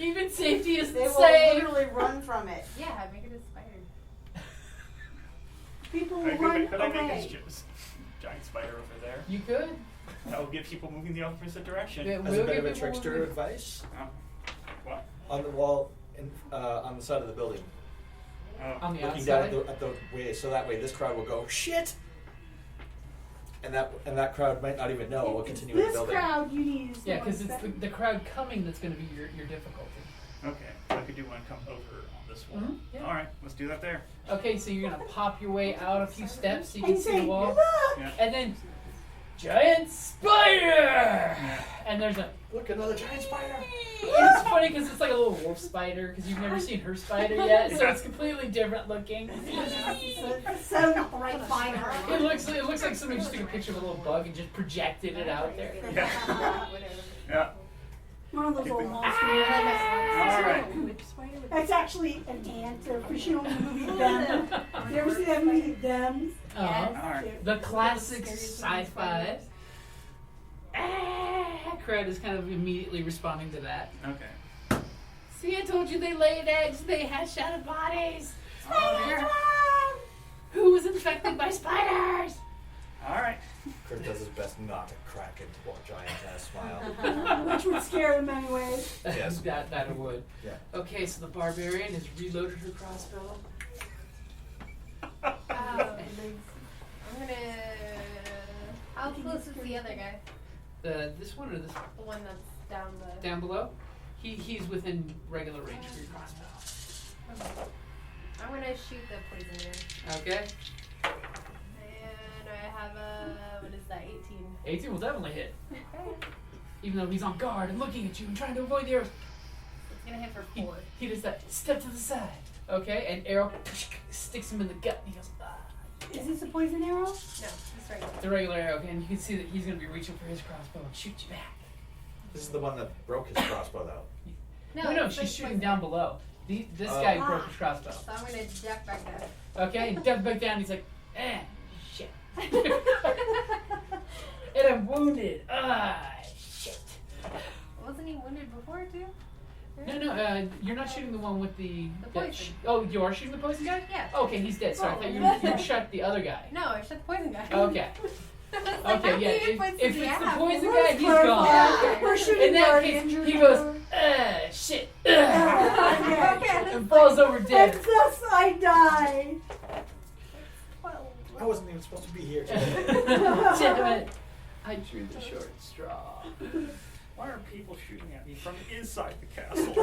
Speaker 9: Even safety is
Speaker 2: they
Speaker 9: the
Speaker 2: will
Speaker 9: same.
Speaker 2: literally run from it.
Speaker 5: Yeah, make it a spider.
Speaker 3: People
Speaker 4: could
Speaker 3: run
Speaker 4: I make
Speaker 3: away.
Speaker 4: this giant spider over there?
Speaker 9: You could.
Speaker 4: That will get people moving the opposite direction.
Speaker 9: Yeah,
Speaker 6: As
Speaker 9: we'll
Speaker 6: a bit
Speaker 9: give
Speaker 6: of a
Speaker 9: people
Speaker 6: trickster
Speaker 9: movement.
Speaker 6: advice,
Speaker 4: What?
Speaker 6: on the wall, on the side of the building,
Speaker 4: Oh.
Speaker 9: On the
Speaker 6: looking down
Speaker 9: outside.
Speaker 6: at the way, so that way this crowd will go shit, and that crowd might not even know. We'll
Speaker 3: It's
Speaker 6: continue in the
Speaker 3: this
Speaker 6: building.
Speaker 3: crowd you need is the
Speaker 9: Yeah, because
Speaker 3: ones
Speaker 9: it's
Speaker 3: that-
Speaker 9: the crowd coming that's going to be your difficulty.
Speaker 4: Okay, so I could do one come over on this wall.
Speaker 9: Mhm, yeah.
Speaker 4: All right, let's do that there.
Speaker 9: Okay, so you're going to pop your way out a few steps so you
Speaker 3: and
Speaker 9: can see
Speaker 3: say,
Speaker 9: the wall.
Speaker 3: "Look!"
Speaker 4: Yeah.
Speaker 9: And then, giant spider! And there's a.
Speaker 6: Look, another giant spider.
Speaker 9: And it's funny because it's like a little wolf spider because you've never seen her spider yet, so it's completely different looking.
Speaker 3: So not the right fiber.
Speaker 9: It looks like somebody just took a picture of a little bug and just projected it out there.
Speaker 4: Yeah. Yeah.
Speaker 3: One of those old monsters.
Speaker 4: All right.
Speaker 3: That's actually an ant. If you know the movie Them. You ever see that movie Them?
Speaker 4: All right.
Speaker 9: The classic sci-fi. Crowd is kind of immediately responding to that.
Speaker 4: Okay.
Speaker 9: See, I told you they laid eggs, they hatched out of bodies. Who was infected by spiders?
Speaker 4: All right.
Speaker 6: Kurt does his best not to crack into a giant ass smile.
Speaker 3: Which would scare them anyway.
Speaker 6: Yes.
Speaker 9: that it would.
Speaker 6: Yeah.
Speaker 9: Okay, so the barbarian has reloaded her crossbow.
Speaker 5: I'm gonna. How close is the other guy?
Speaker 9: This one or this one?
Speaker 5: The one that's down the.
Speaker 9: Down below? He's within regular range of your crossbow.
Speaker 5: I'm gonna shoot the poison man.
Speaker 9: Okay.
Speaker 5: And I have a. What is that? 18.
Speaker 9: 18 will definitely hit.
Speaker 5: Okay.
Speaker 9: Even though he's on guard and looking at you and trying to avoid the arrows.
Speaker 5: It's gonna hit for 4.
Speaker 9: He does that. Step to the side. Okay, and arrow sticks him in the gut and he goes, ah.
Speaker 3: Is this a poison arrow?
Speaker 5: No, it's regular.
Speaker 9: The regular arrow, okay, and you can see that he's going to be reaching for his crossbow and shoot you back.
Speaker 6: This is the one that broke his crossbow, though.
Speaker 9: No,
Speaker 5: it's
Speaker 9: she's
Speaker 5: like
Speaker 9: shooting
Speaker 5: poison.
Speaker 9: down below. This
Speaker 6: Oh.
Speaker 9: guy broke his crossbow.
Speaker 5: So I'm gonna duck back down.
Speaker 9: Okay, and duck back down. He's like, shit. And I'm wounded. Shit.
Speaker 5: Wasn't he wounded before too?
Speaker 9: No, you're not shooting the one with the
Speaker 5: poison.
Speaker 9: Oh, you are shooting the poison guy?
Speaker 5: Yeah.
Speaker 9: Okay, he's dead. Sorry, I thought you shot the other guy.
Speaker 5: No, I shot the poison guy.
Speaker 9: Okay.
Speaker 5: Like,
Speaker 9: Okay,
Speaker 5: how
Speaker 9: yeah.
Speaker 5: many
Speaker 9: If
Speaker 5: points
Speaker 9: it's
Speaker 5: does he
Speaker 9: the
Speaker 5: have?
Speaker 9: poison
Speaker 3: Let's
Speaker 9: guy, he's
Speaker 3: clarify.
Speaker 9: gone.
Speaker 3: We're
Speaker 9: In
Speaker 3: shooting
Speaker 9: that
Speaker 3: Guardian.
Speaker 9: case, he goes, shit,
Speaker 3: Okay.
Speaker 9: and falls over
Speaker 3: And
Speaker 9: dead.
Speaker 3: thus I die.
Speaker 6: I wasn't even supposed to be here today.
Speaker 9: Damn it. I drew the short straw.
Speaker 4: Why are people shooting at me from inside the castle?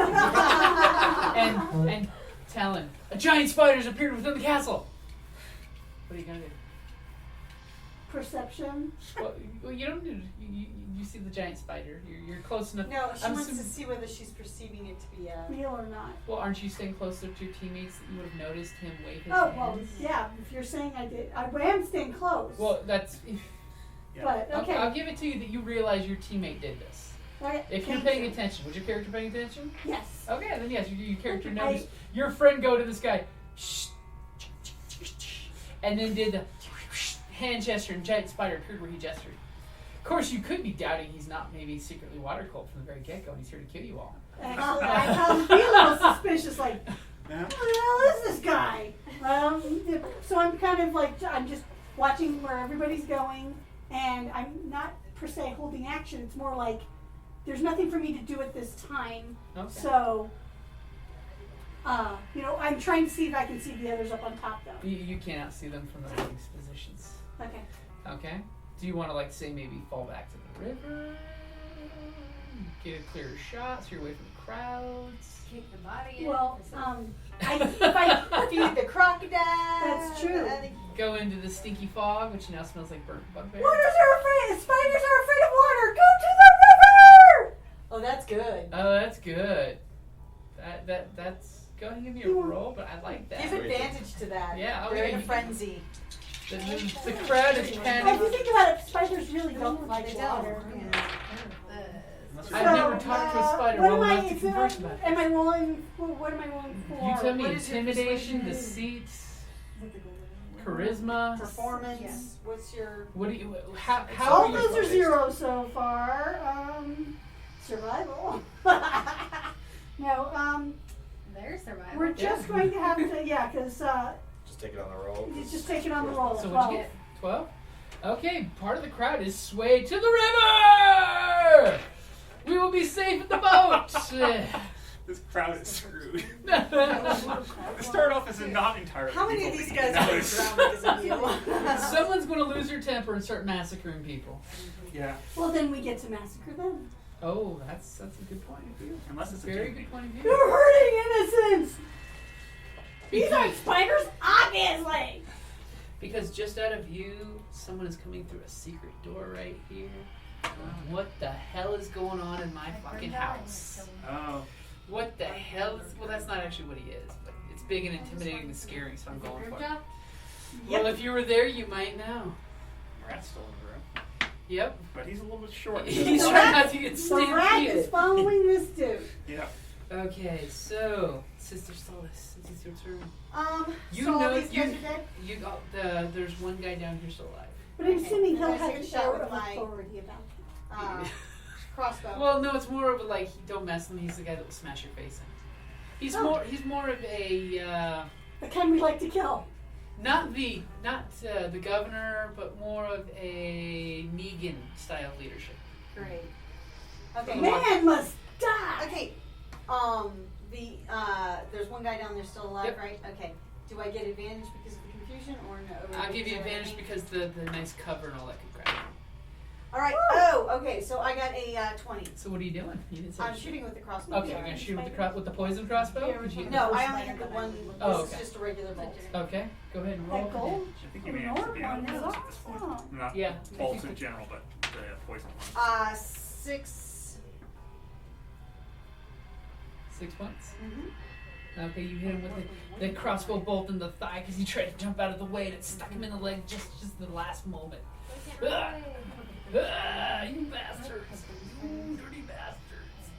Speaker 9: And Tallyn, a giant spider's appeared within the castle. What are you gonna do?
Speaker 3: Perception.
Speaker 9: Well, you don't do. You see the giant spider. You're close enough.
Speaker 2: No, she
Speaker 9: I'm
Speaker 2: wants to
Speaker 9: assuming-
Speaker 2: see whether she's perceiving it to be a.
Speaker 3: Real or not.
Speaker 9: Well, aren't you staying closer to your teammates that you would have noticed him wave his
Speaker 3: Oh,
Speaker 9: hands?
Speaker 3: well, yeah, if you're saying I did. I am staying close.
Speaker 9: Well, that's.
Speaker 4: Yeah.
Speaker 3: But, okay.
Speaker 9: I'll give it to you that you realize your teammate did this.
Speaker 3: Okay,
Speaker 9: If you're
Speaker 3: thank
Speaker 9: paying
Speaker 3: you.
Speaker 9: attention, was your character paying attention?
Speaker 3: Yes.
Speaker 9: Okay, then yes, your character noticed your friend go to this guy, and then did the hand gesture, and giant spider appeared where he gestured. Of course, you could be doubting he's not maybe secretly water cold from the very get-go, and he's here to kill you all.
Speaker 3: Actually, I feel a little suspicious, like,
Speaker 4: Yeah.
Speaker 3: who the hell is this guy? So I'm kind of like, I'm just watching where everybody's going, and I'm not per se holding action. It's more like there's nothing for me to do at this time.
Speaker 9: Okay.
Speaker 3: So, I'm trying to see if I can see the others up on top, though.
Speaker 9: You cannot see them from the these positions.
Speaker 3: Okay.
Speaker 9: Okay. Do you want to say maybe fall back to the river? Get a clearer shot so you're away from the crowds.
Speaker 5: Keep the body in.
Speaker 3: Well,
Speaker 8: Feed the crocodile.
Speaker 3: That's true.
Speaker 9: Go into the stinky fog, which now smells like burnt bugbear.
Speaker 3: Spiders are afraid of water. Go to the river.
Speaker 8: Oh, that's good.
Speaker 9: Oh, that's good. That's go ahead and give me a roll, but I like that.
Speaker 8: Give advantage to that.
Speaker 9: Yeah,
Speaker 8: They're
Speaker 9: okay.
Speaker 8: in a frenzy.
Speaker 9: The crowd is
Speaker 3: Well, if
Speaker 9: panicked.
Speaker 3: you think about it, spiders really don't like water.
Speaker 9: I've never talked to a spider well enough to converse about it.
Speaker 3: Am I rolling? What am I rolling for?
Speaker 9: You tell me
Speaker 8: What is your
Speaker 9: intimidation,
Speaker 8: persuasion?
Speaker 9: deceit, charisma.
Speaker 8: Performance.
Speaker 5: Yeah.
Speaker 8: What's your...
Speaker 9: What do you? How
Speaker 3: All
Speaker 9: are you?
Speaker 3: those are zero so far. Survival. No.
Speaker 5: There's survival.
Speaker 3: We're just going to have to, because
Speaker 6: Just take it on the roll.
Speaker 3: you just take it on the roll.
Speaker 9: So
Speaker 3: 12.
Speaker 9: what'd you get? 12? Okay, part of the crowd is swayed to the river! We will be safe at the boat!
Speaker 4: This crowd is screwed. It started off as a not entirely.
Speaker 8: How many of
Speaker 4: evil
Speaker 8: these
Speaker 4: league,
Speaker 8: guys
Speaker 4: now
Speaker 8: are
Speaker 4: it's-
Speaker 8: drowning because of you?
Speaker 9: Someone's going to lose their temper and start massacring people.
Speaker 4: Yeah,
Speaker 3: Well, then we get to massacre them.
Speaker 9: Oh, that's a good point of view.
Speaker 4: unless it's a
Speaker 9: Very
Speaker 4: dude.
Speaker 9: good point of view.
Speaker 3: You're hurting innocents. These aren't
Speaker 9: Because,
Speaker 3: spiders, obviously.
Speaker 9: because just out of view, someone is coming through a secret door right here. What the hell is going on in my fucking house?
Speaker 4: Oh,
Speaker 9: What the hell? Well, that's not actually what he is, but it's big and intimidating and scary, so I'm going for it. Well, if you were there, you might know.
Speaker 4: rat's still in the room,
Speaker 9: Yep.
Speaker 4: but he's a little bit short.
Speaker 9: He's trying not to get
Speaker 3: The rat is
Speaker 9: stampeded.
Speaker 3: following this dude.
Speaker 4: Yeah.
Speaker 9: Okay, so Sister Solace, this is your turn. You
Speaker 8: so all
Speaker 9: know
Speaker 8: these guys are dead?
Speaker 9: you got there's one guy down here still alive.
Speaker 3: But I'm assuming he'll
Speaker 8: Can I
Speaker 3: have
Speaker 8: take
Speaker 3: an
Speaker 8: a shot
Speaker 3: air
Speaker 8: with
Speaker 3: of
Speaker 8: my-
Speaker 3: authority about it.
Speaker 8: Crossbow.
Speaker 9: Well, no, it's more of a don't mess with him. He's the guy that will smash your face in. He's more of a
Speaker 3: The kind we like to kill.
Speaker 9: not the governor, but more of a Negan style leadership.
Speaker 8: Great. Okay.
Speaker 3: Man must die.
Speaker 8: Okay. There's one guy down there still alive,
Speaker 9: Yep.
Speaker 8: right? Okay. Do I get advantage because of the confusion or no?
Speaker 9: I'll give you advantage because the nice cover and all that could grab you.
Speaker 8: All right. Oh, okay. So I got a 20.
Speaker 9: So what are you doing? You didn't say
Speaker 8: I'm
Speaker 9: shit.
Speaker 8: shooting with the crossbow.
Speaker 9: Okay, you're gonna shoot with the poison crossbow? Did you get
Speaker 8: No,
Speaker 9: the
Speaker 8: I
Speaker 9: first-
Speaker 8: only have the one.
Speaker 9: Oh,
Speaker 8: This
Speaker 9: okay.
Speaker 8: is just a regular bolt.
Speaker 9: Okay, go ahead and roll.
Speaker 3: That gold?
Speaker 4: I think you may actually be out of
Speaker 3: North one
Speaker 4: bolts
Speaker 3: is
Speaker 4: at this point.
Speaker 3: awesome.
Speaker 4: Not
Speaker 9: Yeah.
Speaker 4: bolts in general, but the poison one.
Speaker 8: 6.
Speaker 9: 6 points.
Speaker 8: Mm-hmm.
Speaker 9: Okay, you hit him with the crossbow bolt in the thigh because he tried to jump out of the way and it stuck him in the leg just the last moment. You bastards! You dirty bastards!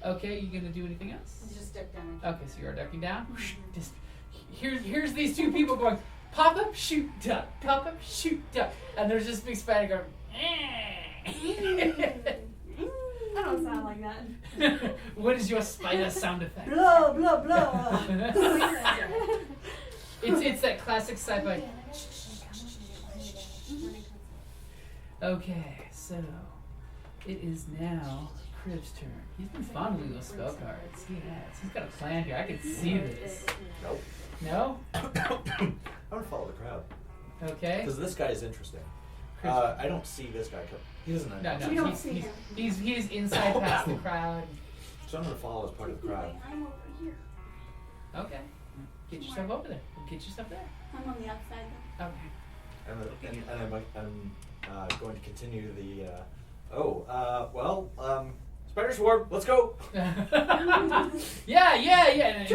Speaker 9: Okay, you gonna do anything else?
Speaker 8: Just step down.
Speaker 9: Okay, so you're ducking down. Just here's these two people going pop up, shoot, duck, pop up, shoot, duck, and there's this big spider going.
Speaker 7: I don't sound like that.
Speaker 9: What is your spider sound effect?
Speaker 3: Blah, blah, blah.
Speaker 9: It's that classic sci-fi. Okay, so it is now Crib's turn. He's been fondling those spell cards. He has. He's got a plan here. I can see this.
Speaker 6: Nope.
Speaker 9: No?
Speaker 6: I'm gonna follow the crowd
Speaker 9: Okay.
Speaker 6: because this guy is interesting.
Speaker 9: Chris-
Speaker 6: I don't see this guy come. He doesn't.
Speaker 9: No,
Speaker 3: You don't
Speaker 9: he's,
Speaker 3: see
Speaker 9: he's,
Speaker 3: him.
Speaker 9: he's inside past the crowd.
Speaker 6: So I'm gonna follow as part of the crowd.
Speaker 3: I'm over here.
Speaker 9: Okay. Get yourself over there. Get yourself there.
Speaker 3: I'm on the outside though.
Speaker 9: Okay.
Speaker 6: And I'm going to continue the. Spider swarm. Let's go.
Speaker 9: Yeah. And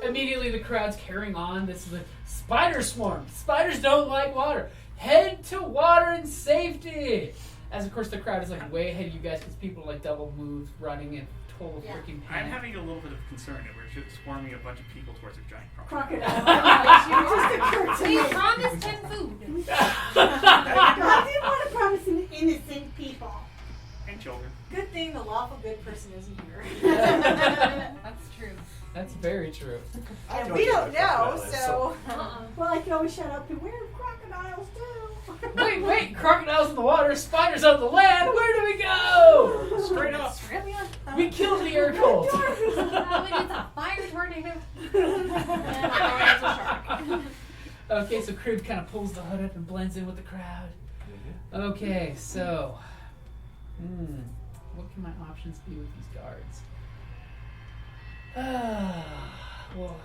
Speaker 9: immediately the crowd's carrying on. This is a spider swarm. Spiders don't like water. Head to water and safety. As of course the crowd is way ahead of you guys because people are double moves, running in total freaking
Speaker 4: I'm
Speaker 9: panic.
Speaker 4: having a little bit of concern that we're just swarming a bunch of people towards a giant crocodile.
Speaker 3: Crocodile. It just occurred to
Speaker 5: We
Speaker 3: me.
Speaker 5: promised him food.
Speaker 3: I didn't want to promise an innocent people.
Speaker 4: And children.
Speaker 8: Good thing the lawful good person isn't here.
Speaker 5: That's true.
Speaker 9: That's very true.
Speaker 6: I
Speaker 8: And
Speaker 6: know
Speaker 8: we
Speaker 6: what
Speaker 8: don't
Speaker 6: a crocodile
Speaker 8: know,
Speaker 6: is,
Speaker 8: so.
Speaker 3: Well, I can always shout out, beware of crocodiles too.
Speaker 9: Wait! Crocodiles in the water, spiders on the land. Where do we go?
Speaker 4: Straight up.
Speaker 9: We killed the air cult.
Speaker 5: We did a fire tornado.
Speaker 9: Okay, so Crib kind of pulls the hood up and blends in with the crowd. Okay, so, what can my options be with these guards? Well,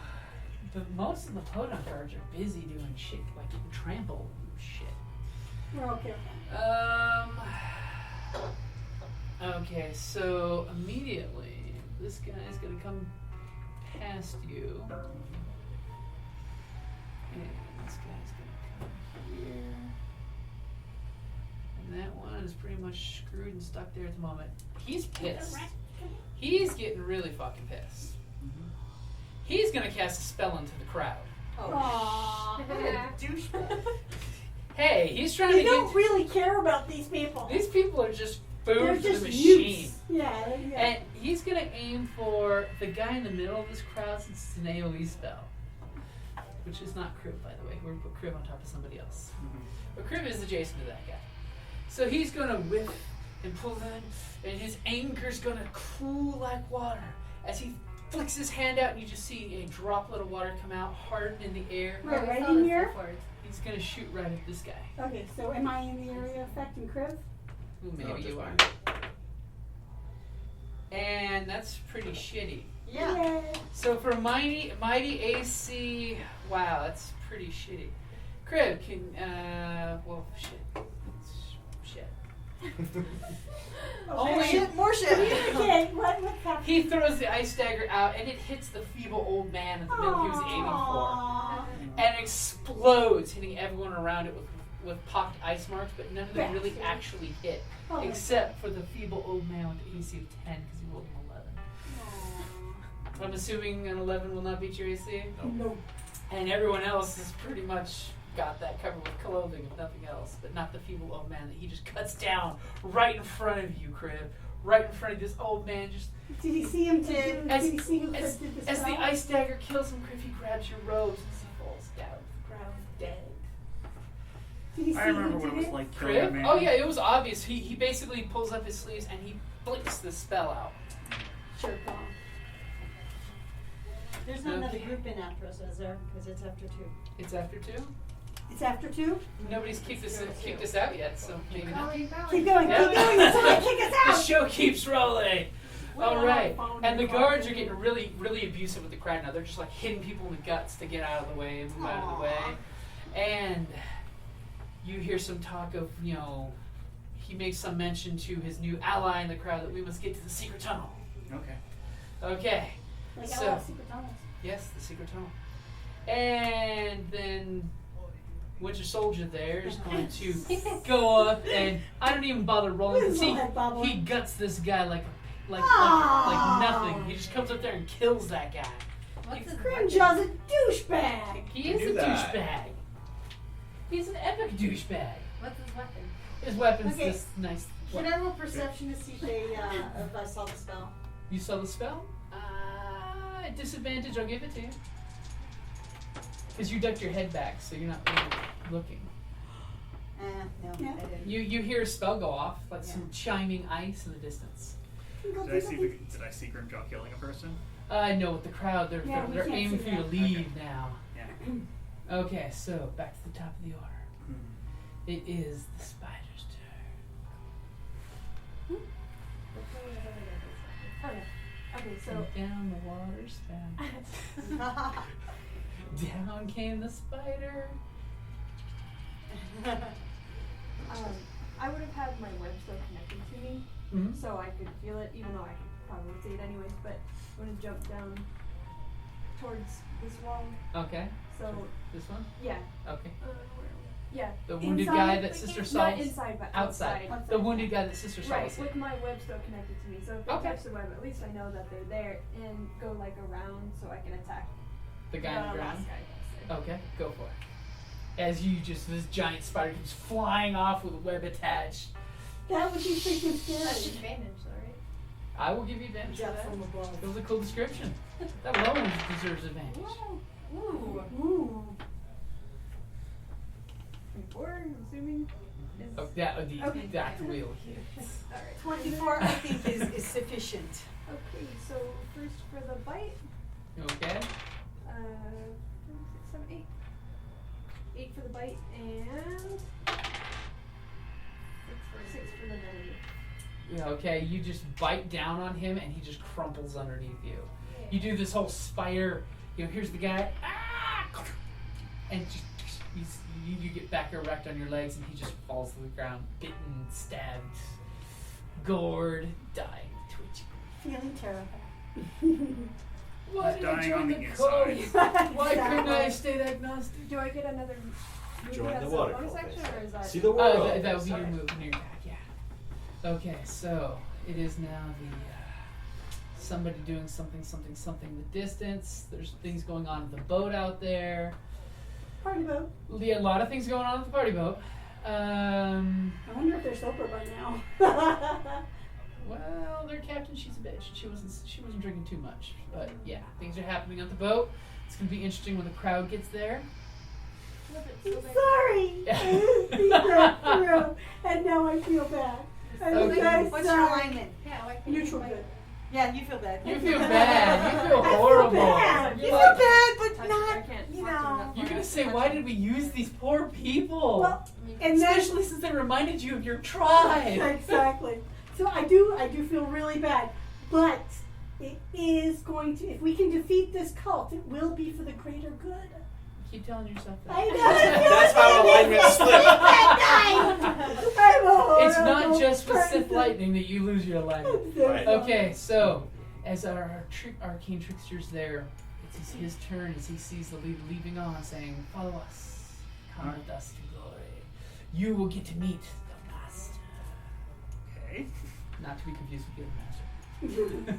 Speaker 9: most of the podunk guards are busy doing shit, like getting trampled and shit.
Speaker 3: We're okay.
Speaker 9: Okay, so immediately this guy is gonna come past you. And this guy's gonna come here. And that one is pretty much screwed and stuck there at the moment. He's pissed. He's getting really fucking pissed. He's gonna cast a spell into the crowd.
Speaker 3: Oh,
Speaker 8: Douchebag.
Speaker 9: Hey, he's trying
Speaker 3: they
Speaker 9: to
Speaker 3: don't
Speaker 9: get.
Speaker 3: really care about these people.
Speaker 9: These people are just food
Speaker 3: They're
Speaker 9: for
Speaker 3: just
Speaker 9: the machine.
Speaker 3: youths. Yeah.
Speaker 9: And he's gonna aim for the guy in the middle of this crowd since it's an AoE spell. Which is not Crib, by the way. We're gonna put Crib on top of somebody else. But Crib is adjacent to that guy. So he's gonna whip and pull in, and his anger's gonna cool like water. As he flicks his hand out, and you just see a droplet of water come out, harden in the air.
Speaker 3: Right in here?
Speaker 9: He's gonna shoot right at this guy.
Speaker 3: Okay, so am I in the area affecting Crib?
Speaker 9: Ooh, maybe
Speaker 6: No,
Speaker 9: you
Speaker 6: just
Speaker 9: are.
Speaker 6: mine.
Speaker 9: And that's pretty shitty.
Speaker 8: Yeah.
Speaker 3: Yay.
Speaker 9: So for mighty AC, wow, that's pretty shitty. Crib can, well, shit. Only
Speaker 8: Shit, more shit.
Speaker 3: Okay, what's happening?
Speaker 9: he throws the ice dagger out, and it hits the feeble old man in the middle he was aiming for,
Speaker 3: Aw.
Speaker 9: and explodes, hitting everyone around it with pocked ice marks. But none of them really
Speaker 3: Bastard.
Speaker 9: actually hit,
Speaker 3: Oh,
Speaker 9: except for the feeble old man with the AC of 10 because he rolled an 11. I'm assuming an 11 will not beat your AC.
Speaker 3: No.
Speaker 9: And everyone else has pretty much got that covered with clothing, if nothing else, but not the feeble old man that he just cuts down right in front of you, Crib. Right in front of this old man. Just
Speaker 3: Did he see him? Did he see who
Speaker 9: as
Speaker 3: did the
Speaker 9: the
Speaker 3: spell?
Speaker 9: ice dagger kills him, Crib, he grabs your robes as he falls down to the ground dead.
Speaker 3: Did he see
Speaker 4: I remember
Speaker 3: who
Speaker 4: what it
Speaker 3: did
Speaker 4: was
Speaker 3: it?
Speaker 4: like killing a
Speaker 9: Crib?
Speaker 4: man.
Speaker 9: Oh yeah, it was obvious. He basically pulls up his sleeves and he flicks the spell out.
Speaker 3: Sure, Tom.
Speaker 8: There's not another group in after us, is there? Because it's after 2.
Speaker 9: It's after 2.
Speaker 3: It's after 2?
Speaker 9: Nobody's kicked us out yet, so maybe not.
Speaker 3: Keep going,
Speaker 9: Yeah.
Speaker 3: keep going. Somebody kick us
Speaker 9: The
Speaker 3: out!
Speaker 9: show keeps rolling. All right,
Speaker 3: phone
Speaker 9: and the
Speaker 3: call.
Speaker 9: guards are getting really, really abusive with the crowd now. They're just like hitting people in the guts to get out of the way and move out of the way. And you hear some talk of, he makes some mention to his new ally in the crowd that we must get to the secret tunnel.
Speaker 4: Okay.
Speaker 9: Okay,
Speaker 3: Like,
Speaker 9: So-
Speaker 3: I love secret tunnels.
Speaker 9: yes, the secret tunnel. And then Winter Soldier there is going to go up, and I don't even bother rolling because he guts this guy like nothing. He just comes up there and kills that guy.
Speaker 5: What's his
Speaker 3: Grimjaw's a douchebag!
Speaker 9: He is
Speaker 6: do
Speaker 9: a
Speaker 6: that.
Speaker 9: douchebag. He's an epic douchebag.
Speaker 5: What's his weapon?
Speaker 9: His weapon's
Speaker 8: Okay.
Speaker 9: this nice.
Speaker 8: Can I roll perception to see if I saw the spell?
Speaker 9: You saw the spell? At disadvantage, I'll give it to you. Because you ducked your head back, so you're not really looking.
Speaker 8: No,
Speaker 3: Yeah.
Speaker 8: I didn't.
Speaker 9: You hear a spell go off, like some chiming ice in the distance.
Speaker 4: Did I see Grimjaw killing a person?
Speaker 9: I know with the crowd, they're
Speaker 3: Yeah, we
Speaker 9: they're
Speaker 3: can't
Speaker 9: aiming
Speaker 3: see
Speaker 9: for you to
Speaker 3: that.
Speaker 9: leave now.
Speaker 4: Yeah.
Speaker 9: Okay, so back to the top of the order. It is the spider's turn.
Speaker 7: Okay, so
Speaker 9: And down the water spout. Down came the spider.
Speaker 7: I would have had my web still connected to me,
Speaker 9: Mm-hmm.
Speaker 7: so I could feel it, even though I could probably see it anyways. But I'm gonna jump down towards this wall.
Speaker 9: Okay.
Speaker 7: So
Speaker 9: This one?
Speaker 7: yeah,
Speaker 9: Okay.
Speaker 7: yeah.
Speaker 9: The wounded
Speaker 3: Inside?
Speaker 9: guy that Sister
Speaker 7: Not
Speaker 9: Solace.
Speaker 7: inside, but
Speaker 9: Outside.
Speaker 7: outside.
Speaker 9: The wounded guy that Sister
Speaker 7: Right,
Speaker 9: Solace
Speaker 7: with
Speaker 9: hit.
Speaker 7: my web still connected to me, so if they
Speaker 9: Okay.
Speaker 7: touch the web, at least I know that they're there and go like around so I can attack
Speaker 9: The guy on the ground.
Speaker 7: last guy.
Speaker 9: Okay, go for it. As this giant spider comes flying off with a web attached.
Speaker 3: That would be freaking
Speaker 5: That's
Speaker 3: scary.
Speaker 5: advantage, though, right?
Speaker 9: I will give you advantage for
Speaker 8: Jump
Speaker 9: that.
Speaker 8: from above.
Speaker 9: It was a cool description. That alone deserves advantage.
Speaker 7: Ooh.
Speaker 3: Ooh.
Speaker 7: 4, I'm assuming.
Speaker 9: that
Speaker 7: Okay.
Speaker 9: that will hit.
Speaker 7: Alright.
Speaker 2: 24, I think, is sufficient.
Speaker 7: Okay, so first for the bite.
Speaker 9: Okay.
Speaker 7: 6, 7, 8. 8 for the bite and 6 for the belly.
Speaker 9: Yeah, okay, you just bite down on him and he just crumples underneath you. You do this whole spider, here's the guy, and just you get back erect on your legs and he just falls to the ground, bitten, stabbed, gored, dying, twitching.
Speaker 3: Feeling terrified.
Speaker 9: Why
Speaker 4: He's
Speaker 9: did I
Speaker 4: dying
Speaker 9: join
Speaker 4: on
Speaker 9: the
Speaker 4: the
Speaker 9: cult?
Speaker 4: inside.
Speaker 9: Why couldn't I stay agnostic?
Speaker 7: Do I get another
Speaker 6: Join
Speaker 7: that's
Speaker 6: the
Speaker 7: a
Speaker 6: water
Speaker 7: bonus
Speaker 6: cult,
Speaker 7: action,
Speaker 6: they
Speaker 7: or
Speaker 6: say.
Speaker 7: is that
Speaker 6: See the world.
Speaker 9: Oh, that would be your
Speaker 7: Sorry.
Speaker 9: move when you're back, yeah. Okay, so it is now the somebody doing something in the distance. There's things going on at the boat out there.
Speaker 3: Party boat.
Speaker 9: Yeah, a lot of things going on at the party boat.
Speaker 3: I wonder if they're sober by now.
Speaker 9: Well, their captain, she's a bitch. She wasn't drinking too much, but yeah, things are happening at the boat. It's gonna be interesting when the crowd gets there.
Speaker 3: I'm sorry. I didn't see that through, and now I feel bad. I'm
Speaker 9: Okay.
Speaker 3: so
Speaker 2: What's your
Speaker 3: sorry.
Speaker 2: alignment?
Speaker 5: Yeah, like
Speaker 3: Neutral good.
Speaker 2: Yeah, you feel bad.
Speaker 9: You feel bad. You feel
Speaker 3: I feel
Speaker 9: horrible.
Speaker 3: bad.
Speaker 9: You're
Speaker 2: You
Speaker 9: like-
Speaker 2: feel bad, but
Speaker 7: Touch- I
Speaker 2: not,
Speaker 7: can't
Speaker 2: you
Speaker 7: talk to
Speaker 2: know.
Speaker 7: them.
Speaker 9: You're gonna say, why did we use these poor people?
Speaker 3: Well, and then
Speaker 9: Especially since they reminded you of your tribe.
Speaker 3: exactly. So I do feel really bad, but it is going to. If we can defeat this cult, it will be for the greater good.
Speaker 9: Keep telling yourself that.
Speaker 3: I know.
Speaker 6: That's how alignment slipped.
Speaker 9: It's not just with Sith lightning that you lose your alignment.
Speaker 6: Right.
Speaker 9: Okay, so as our arcane trickster's there, it's his turn as he sees the lead leaving on, saying, "Follow us, come with us to glory. You will get to meet the master."
Speaker 4: Okay.
Speaker 9: Not to be confused with the other master.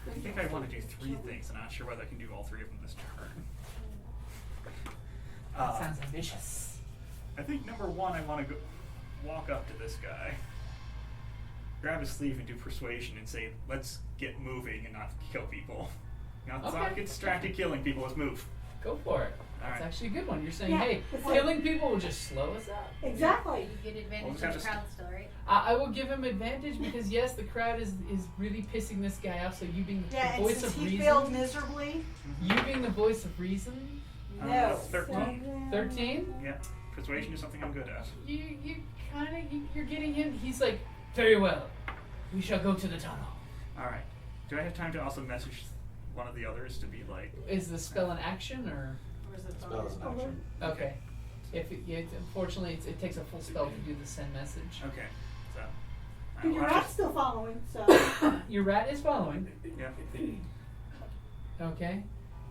Speaker 4: I think I want to do 3 things. I'm not sure whether I can do all 3 of them this turn.
Speaker 9: That sounds ambitious.
Speaker 4: I think number 1, I want to go walk up to this guy, grab his sleeve and do persuasion and say, "Let's get moving and not kill people. Let's not
Speaker 9: Okay.
Speaker 4: get distracted killing people. Let's move."
Speaker 9: Go for it. That's
Speaker 4: Alright.
Speaker 9: actually a good one. You're saying,
Speaker 3: Yeah,
Speaker 9: hey,
Speaker 3: it's like-
Speaker 9: killing people will just slow us up.
Speaker 3: Exactly.
Speaker 5: You get
Speaker 4: Well,
Speaker 5: advantage
Speaker 4: we
Speaker 5: of
Speaker 4: have
Speaker 5: the
Speaker 4: to
Speaker 5: crowd still, right?
Speaker 9: I will give him advantage because yes, the crowd is really pissing this guy off. So you being the
Speaker 2: Yeah, and
Speaker 9: voice
Speaker 2: since
Speaker 9: of
Speaker 2: he
Speaker 9: reason,
Speaker 2: failed miserably,
Speaker 9: you being the voice of reason,
Speaker 2: no.
Speaker 4: 13.
Speaker 9: 13.
Speaker 4: Yeah. Persuasion is something I'm good at.
Speaker 9: You're getting him. He's like, very well. We shall go to the tunnel.
Speaker 4: Alright. Do I have time to also message one of the others to be like,
Speaker 9: Is the spell an action or?
Speaker 2: Or is it
Speaker 6: Spell is an action.
Speaker 9: Okay. Unfortunately, it takes a full spell to do the send message.
Speaker 4: okay, so.
Speaker 3: But your
Speaker 4: I'll
Speaker 3: rat's
Speaker 4: just-
Speaker 3: still following, so.
Speaker 9: Your rat is following.
Speaker 4: Yeah.
Speaker 9: Okay.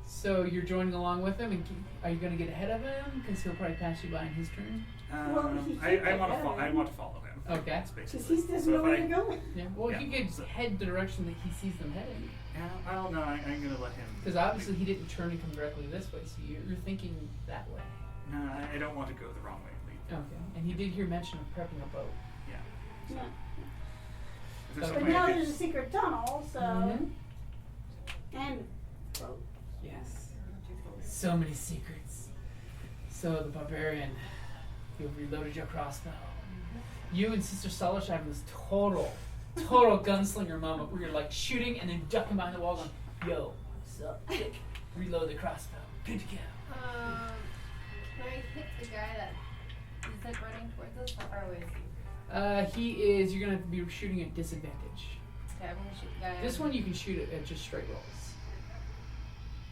Speaker 9: So you're joining along with him, and are you going to get ahead of him? Because he'll probably pass you by in his turn.
Speaker 3: Well, he
Speaker 4: I
Speaker 3: can't
Speaker 4: want
Speaker 3: get
Speaker 4: to.
Speaker 3: ahead.
Speaker 4: I want to follow him.
Speaker 9: Okay.
Speaker 4: That's
Speaker 3: Because
Speaker 4: basically.
Speaker 3: he doesn't
Speaker 4: So
Speaker 3: know
Speaker 4: if
Speaker 3: where
Speaker 4: I-
Speaker 3: you're going.
Speaker 9: Yeah. Well,
Speaker 4: Yeah.
Speaker 9: you could head the direction that he sees them heading.
Speaker 4: Yeah, well, no, I'm gonna let him.
Speaker 9: Because obviously he didn't turn and come directly this way, so you're thinking that way.
Speaker 4: No, I don't want to go the wrong way.
Speaker 9: Okay. And he did hear mention of prepping a boat.
Speaker 4: Yeah.
Speaker 3: Yeah.
Speaker 4: If there's
Speaker 9: But
Speaker 4: some
Speaker 3: But
Speaker 4: way
Speaker 3: now
Speaker 4: I
Speaker 3: there's a
Speaker 4: could-
Speaker 3: secret tunnel, so.
Speaker 9: Mhm.
Speaker 3: And.
Speaker 9: Yes. So many secrets. So the barbarian, you've reloaded your crossbow. You and Sister Solace are having this total gunslinger moment where you're like shooting and then ducking behind the wall going, yo, what's up? Click. Reload the crossbow. Good to go.
Speaker 5: Can I hit the guy that is like running towards us? How far away is he?
Speaker 9: You're going to have to be shooting at disadvantage.
Speaker 5: Okay, I'm gonna shoot the guy.
Speaker 9: This one you can shoot at just straight rolls.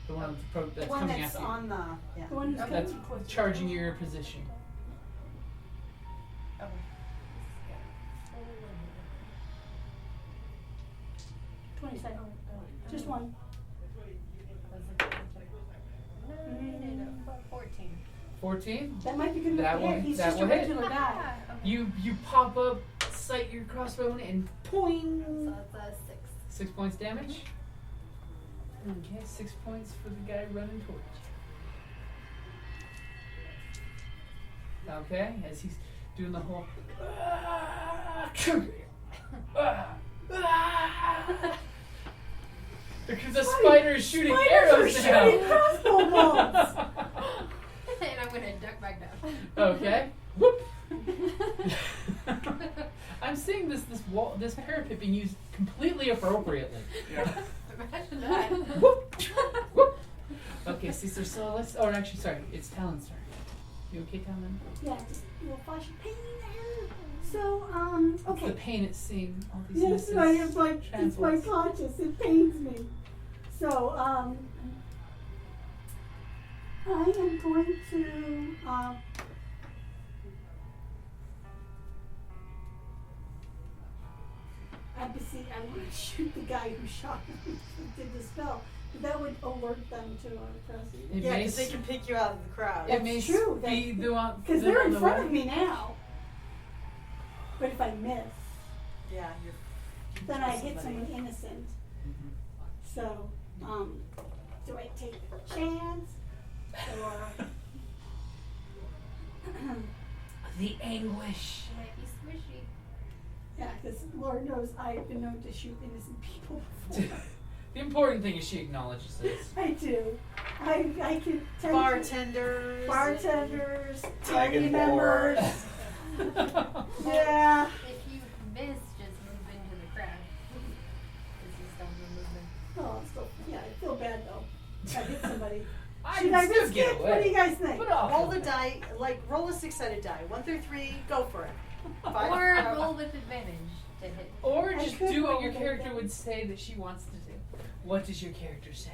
Speaker 9: The one
Speaker 2: the
Speaker 9: that's
Speaker 2: one
Speaker 9: coming
Speaker 2: that's
Speaker 9: after you.
Speaker 2: on the, yeah.
Speaker 3: The one who's
Speaker 9: That's
Speaker 3: coming close.
Speaker 9: charging your position.
Speaker 5: Okay.
Speaker 3: 20 seconds. Just one.
Speaker 5: 14.
Speaker 9: 14?
Speaker 3: That might be good
Speaker 9: That
Speaker 3: enough to hit.
Speaker 9: one-
Speaker 3: He's
Speaker 9: that
Speaker 3: just a
Speaker 9: will hit.
Speaker 3: regular guy.
Speaker 9: You pop up, sight your crossbow, and poing!
Speaker 5: So that's 6.
Speaker 9: 6 points damage. Okay, 6 points for the guy running towards you. Okay, as he's doing the whole. Because the spider is shooting
Speaker 3: Spiders
Speaker 9: arrows
Speaker 3: are
Speaker 9: now.
Speaker 3: shooting crossbow bolts.
Speaker 5: And I'm gonna duck back down.
Speaker 9: Okay. Whoop. I'm seeing this parapet being used completely appropriately.
Speaker 4: Yeah.
Speaker 5: Imagine that.
Speaker 9: Whoop. Whoop. Okay, Sister Solace. Or actually, sorry, it's Tallyn's turn. You okay, Tallyn?
Speaker 3: Yeah, just a little flash of pain there. So, okay.
Speaker 9: The pain at seeing all these
Speaker 3: Yes,
Speaker 9: misses.
Speaker 3: it's my
Speaker 9: translates.
Speaker 3: conscience. It pains me. So, I am going to, I'm going to shoot the guy who shot him, who did the spell. That would alert them to our presence.
Speaker 9: It
Speaker 8: Yeah,
Speaker 9: may
Speaker 8: because they can pick you out of the crowd.
Speaker 9: It may
Speaker 3: That's true.
Speaker 9: be the one
Speaker 3: Because they're in front of me now. But if I miss,
Speaker 8: Yeah,
Speaker 3: then I hit someone innocent. So, do I take the chance? Or
Speaker 9: the anguish.
Speaker 5: She might be squishy.
Speaker 3: yeah, because Lord knows I've been known to shoot innocent people before.
Speaker 9: The important thing is she acknowledges this.
Speaker 3: I do. I can tend
Speaker 8: bartenders.
Speaker 3: bartenders,
Speaker 6: Tag
Speaker 3: party
Speaker 6: and
Speaker 3: members. Yeah.
Speaker 5: If you miss, just move into the crowd. This is still no movement.
Speaker 3: Oh, so yeah, I feel bad though. I hit somebody.
Speaker 9: I
Speaker 3: Should
Speaker 9: can
Speaker 3: I
Speaker 9: still
Speaker 3: risk
Speaker 9: get
Speaker 3: it?
Speaker 9: away.
Speaker 3: What do you guys think?
Speaker 9: But I'll
Speaker 8: Roll
Speaker 9: come
Speaker 8: the
Speaker 9: back.
Speaker 8: die, roll a 6-sided die. 1 through 3, go for it.
Speaker 5: Or roll with advantage to hit.
Speaker 9: Or
Speaker 3: I
Speaker 9: just
Speaker 3: could
Speaker 9: do what
Speaker 3: roll
Speaker 9: your
Speaker 3: with
Speaker 9: character
Speaker 3: that.
Speaker 9: would say that she wants to do. What does your character say?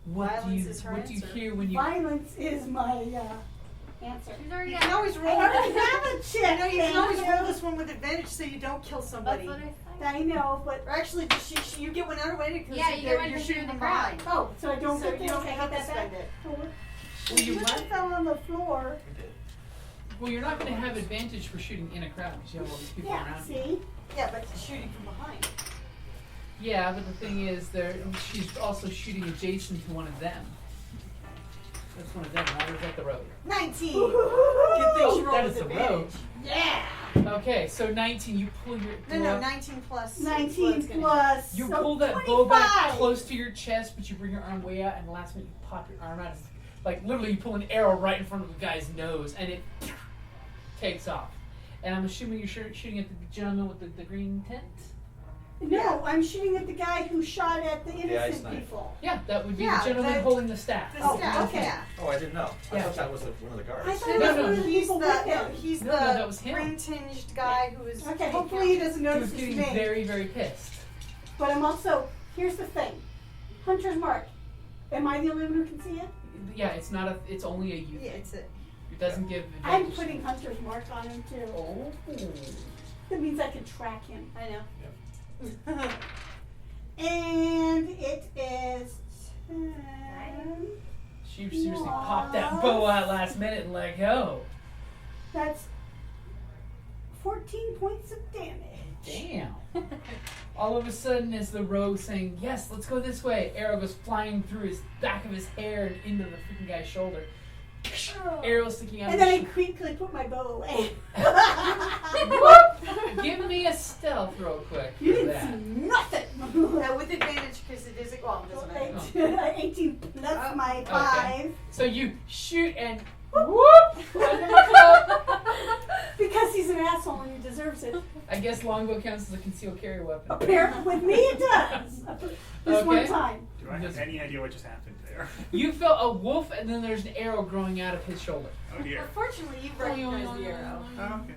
Speaker 9: What
Speaker 8: Violence
Speaker 9: do
Speaker 8: is her
Speaker 9: you
Speaker 8: answer.
Speaker 9: hear when you
Speaker 3: Violence is my answer.
Speaker 5: She's already
Speaker 8: You
Speaker 5: got
Speaker 8: can always
Speaker 3: I
Speaker 8: roll.
Speaker 3: already have a chick.
Speaker 8: I know you can always
Speaker 3: thank
Speaker 8: roll
Speaker 3: you.
Speaker 8: this one with advantage so you don't kill somebody.
Speaker 5: That's what I
Speaker 3: I know, but
Speaker 8: Or actually, you get one automated because
Speaker 5: Yeah, you get one
Speaker 8: you're
Speaker 5: 'cause you're
Speaker 8: shooting
Speaker 5: in
Speaker 8: them
Speaker 5: the crowd.
Speaker 8: behind.
Speaker 3: oh, so I don't
Speaker 8: So
Speaker 3: get
Speaker 8: you don't
Speaker 3: I
Speaker 8: have
Speaker 3: get
Speaker 8: to
Speaker 3: that
Speaker 8: spend
Speaker 3: back?
Speaker 8: it.
Speaker 3: Oh,
Speaker 9: Well, you
Speaker 3: I
Speaker 9: might.
Speaker 3: fell on the floor.
Speaker 9: Well, you're not going to have advantage for shooting in a crowd because you have all these people
Speaker 3: Yeah,
Speaker 9: around you.
Speaker 3: see?
Speaker 8: Yeah, but shooting from behind.
Speaker 9: Yeah, but the thing is, she's also shooting adjacent to one of them. That's one of them, right? Or is that the rogue?
Speaker 8: 19!
Speaker 3: Woo-hoo!
Speaker 8: Good thing she
Speaker 9: That
Speaker 8: rolled
Speaker 9: is
Speaker 8: with
Speaker 9: the
Speaker 8: advantage.
Speaker 9: rogue.
Speaker 3: Yeah!
Speaker 9: Okay, so 19, you pull your.
Speaker 8: No, 19 plus.
Speaker 3: 19 plus.
Speaker 9: You
Speaker 3: so
Speaker 9: pull that bow back
Speaker 3: 25.
Speaker 9: close to your chest, but you bring your arm way out, and the last minute you pop your arm out. It's like literally, you pull an arrow right in front of the guy's nose, and it takes off. And I'm assuming you're shooting at the gentleman with the green tent?
Speaker 3: No, I'm shooting at the guy who shot at the
Speaker 6: ice
Speaker 3: innocent
Speaker 6: knife.
Speaker 3: people.
Speaker 9: Yeah, that would be
Speaker 8: Yeah,
Speaker 9: the gentleman
Speaker 8: the-
Speaker 9: holding the staff.
Speaker 8: The
Speaker 3: Oh,
Speaker 8: staff,
Speaker 3: okay.
Speaker 8: yeah.
Speaker 6: Oh, I didn't know. I
Speaker 9: Yeah.
Speaker 6: thought that was one of the guards.
Speaker 3: I thought
Speaker 9: No,
Speaker 3: it was
Speaker 9: no,
Speaker 3: one of the
Speaker 8: He's
Speaker 3: people
Speaker 8: the,
Speaker 3: with him.
Speaker 8: he's
Speaker 9: No,
Speaker 8: the
Speaker 9: that was him.
Speaker 8: green-tinged guy who is.
Speaker 3: Okay, hopefully he doesn't
Speaker 9: He was
Speaker 3: notice it's
Speaker 9: getting
Speaker 3: me.
Speaker 9: very, very pissed.
Speaker 3: But I'm also, here's the thing. Hunter's mark. Am I the only one who can see it?
Speaker 9: Yeah, it's not a. It's only a youth.
Speaker 8: Yeah, it's it.
Speaker 9: It doesn't give.
Speaker 3: I'm
Speaker 9: advantage.
Speaker 3: putting Hunter's mark on him too.
Speaker 9: Oh.
Speaker 3: That means I can track him.
Speaker 8: I know.
Speaker 3: And it is 10.
Speaker 9: She seriously popped that bow out last minute and let go.
Speaker 3: That's 14 points of damage.
Speaker 9: Damn. All of a sudden, as the rogue saying, "Yes, let's go this way," arrow goes flying through his back of his hair and into the freaking guy's shoulder. Arrow sticking out
Speaker 3: And
Speaker 9: of
Speaker 3: then I
Speaker 9: his
Speaker 3: quickly put my bow away.
Speaker 9: Give me a stealth real quick
Speaker 3: You
Speaker 9: for
Speaker 3: didn't
Speaker 9: that.
Speaker 3: see nothing.
Speaker 8: With advantage because it is. Well, it doesn't matter.
Speaker 3: 18 plus my 5.
Speaker 9: So you shoot and whoop! Let him up.
Speaker 3: Because he's an asshole and he deserves it.
Speaker 9: I guess longbow counts as a concealed carry weapon.
Speaker 3: Apparently, with me it does. This one
Speaker 9: Okay.
Speaker 3: time.
Speaker 4: Do I have any idea what just happened there?
Speaker 9: You felt a wolf, and then there's an arrow growing out of his shoulder.
Speaker 4: Oh dear.
Speaker 8: Unfortunately, you recognize the arrow.
Speaker 4: Oh, okay.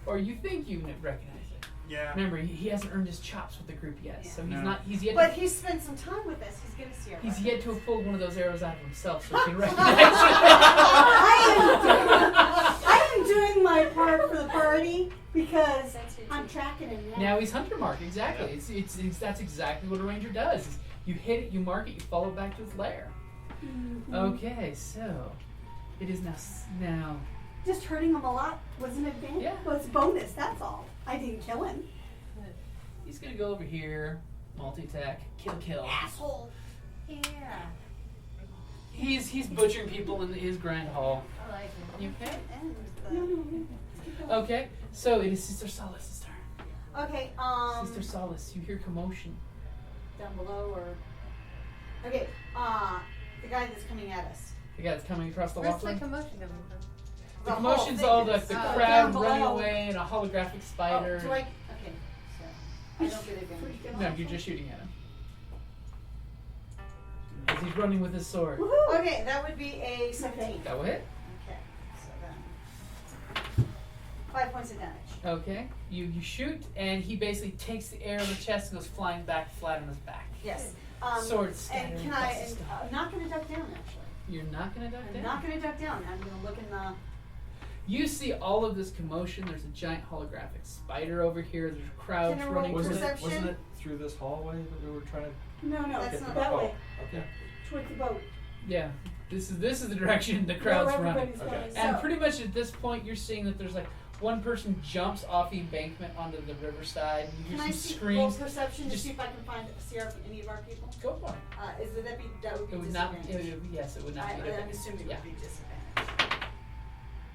Speaker 9: Or you think you recognize it.
Speaker 4: Yeah.
Speaker 9: Remember, he hasn't earned his chops with the group yet, so he's
Speaker 4: No.
Speaker 9: not. He's yet.
Speaker 8: But
Speaker 9: To,
Speaker 8: he's spent some time with us. He's gonna see our
Speaker 9: he's
Speaker 8: weapons.
Speaker 9: yet to have pulled one of those arrows out of himself, so he can recognize it.
Speaker 3: I am doing my part for the party because I'm tracking him now.
Speaker 9: Now he's hunter mark. Exactly. It's that's exactly what a ranger does. Is you hit it, you mark it, you follow it back to its lair.
Speaker 3: Mhm.
Speaker 9: Okay, so it is now.
Speaker 3: Just hurting him a lot was an advantage.
Speaker 9: Yeah.
Speaker 3: Was bonus, that's all. I didn't kill him.
Speaker 9: He's gonna go over here, multi-attack, kill.
Speaker 3: Asshole.
Speaker 5: Yeah.
Speaker 9: He's butchering people in his grand hall.
Speaker 5: I like it.
Speaker 9: You okay?
Speaker 8: And
Speaker 3: No,
Speaker 8: the-
Speaker 3: no, no. Keep going.
Speaker 9: Okay, so it is Sister Solace's turn.
Speaker 8: Okay.
Speaker 9: Sister Solace, you hear commotion.
Speaker 8: Down below or. Okay. The guy that's coming at us.
Speaker 9: The guy that's coming across the
Speaker 5: Where's
Speaker 9: walkway.
Speaker 5: the commotion coming from?
Speaker 9: The
Speaker 2: whole
Speaker 9: commotion's
Speaker 2: thing
Speaker 9: all the
Speaker 2: is,
Speaker 9: crowd
Speaker 3: down
Speaker 9: running
Speaker 3: below.
Speaker 9: away and a holographic spider.
Speaker 2: Oh, okay, so I don't get advantage.
Speaker 9: No, you're just shooting at him. As he's running with his sword.
Speaker 3: Woohoo!
Speaker 2: Okay, that would be a 17.
Speaker 9: That will hit.
Speaker 2: Okay, so then 5 points of damage.
Speaker 9: Okay. You shoot, and he basically takes the air of the chest and goes flying back flat on his back.
Speaker 2: Yes.
Speaker 9: Sword
Speaker 2: And
Speaker 9: scattering
Speaker 2: can
Speaker 9: across
Speaker 2: I?
Speaker 9: the
Speaker 2: And,
Speaker 9: sky.
Speaker 2: I'm not going to duck down actually.
Speaker 9: You're not going to duck
Speaker 2: I'm
Speaker 9: down?
Speaker 2: not going to duck down. I'm going to look in the.
Speaker 9: You see all of this commotion. There's a giant holographic spider over here. There's crowds
Speaker 2: Can I roll
Speaker 9: running.
Speaker 2: perception?
Speaker 6: Wasn't it through this hallway that we were trying to
Speaker 3: No,
Speaker 2: That's
Speaker 6: get
Speaker 2: not
Speaker 6: to
Speaker 3: that
Speaker 6: the
Speaker 3: way.
Speaker 6: Okay.
Speaker 3: Towards the boat.
Speaker 9: Yeah. This is the direction the crowd's
Speaker 3: Where
Speaker 9: running.
Speaker 3: everybody's
Speaker 6: Okay.
Speaker 3: going.
Speaker 9: And
Speaker 2: So-
Speaker 9: pretty much at this point, you're seeing that there's like one person jumps off the embankment onto the riverside. And you
Speaker 2: Can
Speaker 9: hear
Speaker 2: I
Speaker 9: some
Speaker 2: see roll
Speaker 9: screams.
Speaker 2: perception to
Speaker 9: Just-
Speaker 2: see if I can find any of our people?
Speaker 9: Go for it.
Speaker 2: That would be
Speaker 9: It would not.
Speaker 2: disadvantage?
Speaker 9: Yes, it would not. be
Speaker 2: I'm
Speaker 9: different.
Speaker 2: assuming
Speaker 9: Yeah.
Speaker 2: it would be disadvantage.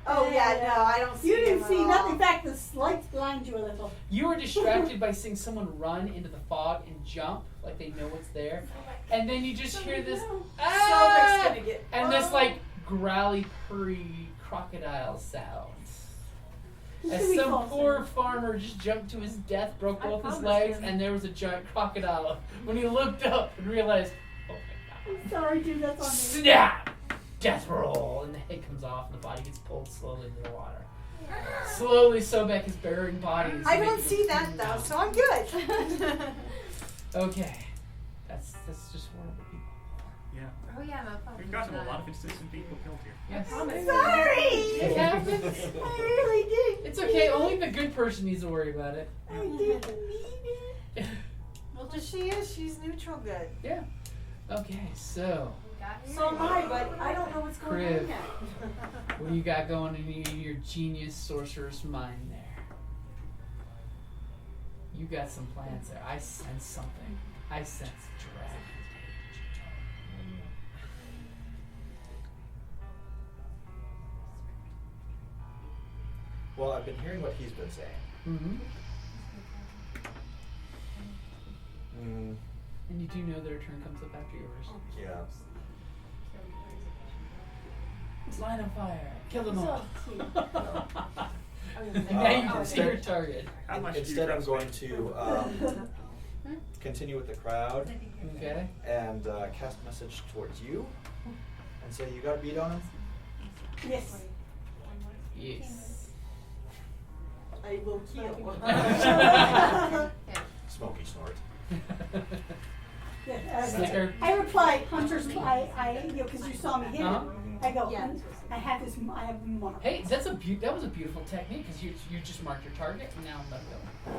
Speaker 2: Oh yeah, no, I don't see
Speaker 3: You didn't
Speaker 2: him
Speaker 3: see
Speaker 2: at all.
Speaker 3: nothing. In fact, the lights blind you a little.
Speaker 9: You were distracted by seeing someone run into the fog and jump, like they know what's there, and then you just hear this
Speaker 2: Sobek's gonna get.
Speaker 9: and this like growly, purry crocodile sound. As
Speaker 3: Jimmy
Speaker 9: some
Speaker 3: calls
Speaker 9: poor
Speaker 3: him.
Speaker 9: farmer just jumped to his death, broke
Speaker 7: I
Speaker 9: both his
Speaker 7: promised
Speaker 9: legs,
Speaker 7: him.
Speaker 9: and there was a giant crocodile. When he looked up and realized, oh my god.
Speaker 3: I'm sorry, dude. That's on me.
Speaker 9: Snap! Death roll! And the head comes off and the body gets pulled slowly into the water. Slowly, Sobek is burying bodies.
Speaker 2: I
Speaker 9: and
Speaker 2: don't
Speaker 9: making
Speaker 2: see
Speaker 9: them
Speaker 2: that
Speaker 9: down.
Speaker 2: though, so I'm good.
Speaker 9: Okay. That's just one of the people.
Speaker 4: Yeah.
Speaker 5: Oh yeah, my phone.
Speaker 4: We've gotten a lot of innocent people killed here.
Speaker 9: Yes.
Speaker 2: Sorry.
Speaker 9: It happens.
Speaker 2: I really did.
Speaker 9: It's okay. Only the good person needs to worry about it.
Speaker 2: I didn't mean it. Well, just she is. She's neutral good.
Speaker 9: Yeah. Okay, so
Speaker 2: So am I, but I don't know what's going
Speaker 9: Crib.
Speaker 2: on yet.
Speaker 9: what do you got going in your genius sorcerer's mind there? You got some plans there. I sense something. I sense dragon.
Speaker 6: Well, I've been hearing what he's been saying.
Speaker 9: Mm-hmm.
Speaker 6: Mm,
Speaker 9: And you do know their turn comes up after yours.
Speaker 6: yeah.
Speaker 9: Line of fire. Kill them all. And
Speaker 6: Uh,
Speaker 9: now you can see
Speaker 6: instead-
Speaker 9: your target.
Speaker 4: How much do you
Speaker 6: Instead, I'm
Speaker 4: trust
Speaker 6: going
Speaker 4: me?
Speaker 6: to continue with the crowd
Speaker 9: Okay.
Speaker 6: and cast a message towards you and say, "You got a beat on him?"
Speaker 3: Yes.
Speaker 9: Yes.
Speaker 2: I will kill.
Speaker 6: Smoky snort.
Speaker 3: Yeah,
Speaker 9: Slicker.
Speaker 3: I replied, Hunter's. Because you saw me hit him.
Speaker 9: Uh-huh.
Speaker 3: I go.
Speaker 2: Yeah.
Speaker 3: I have this. I have him marked.
Speaker 9: Hey, that was a beautiful technique because you just marked your target and now let go.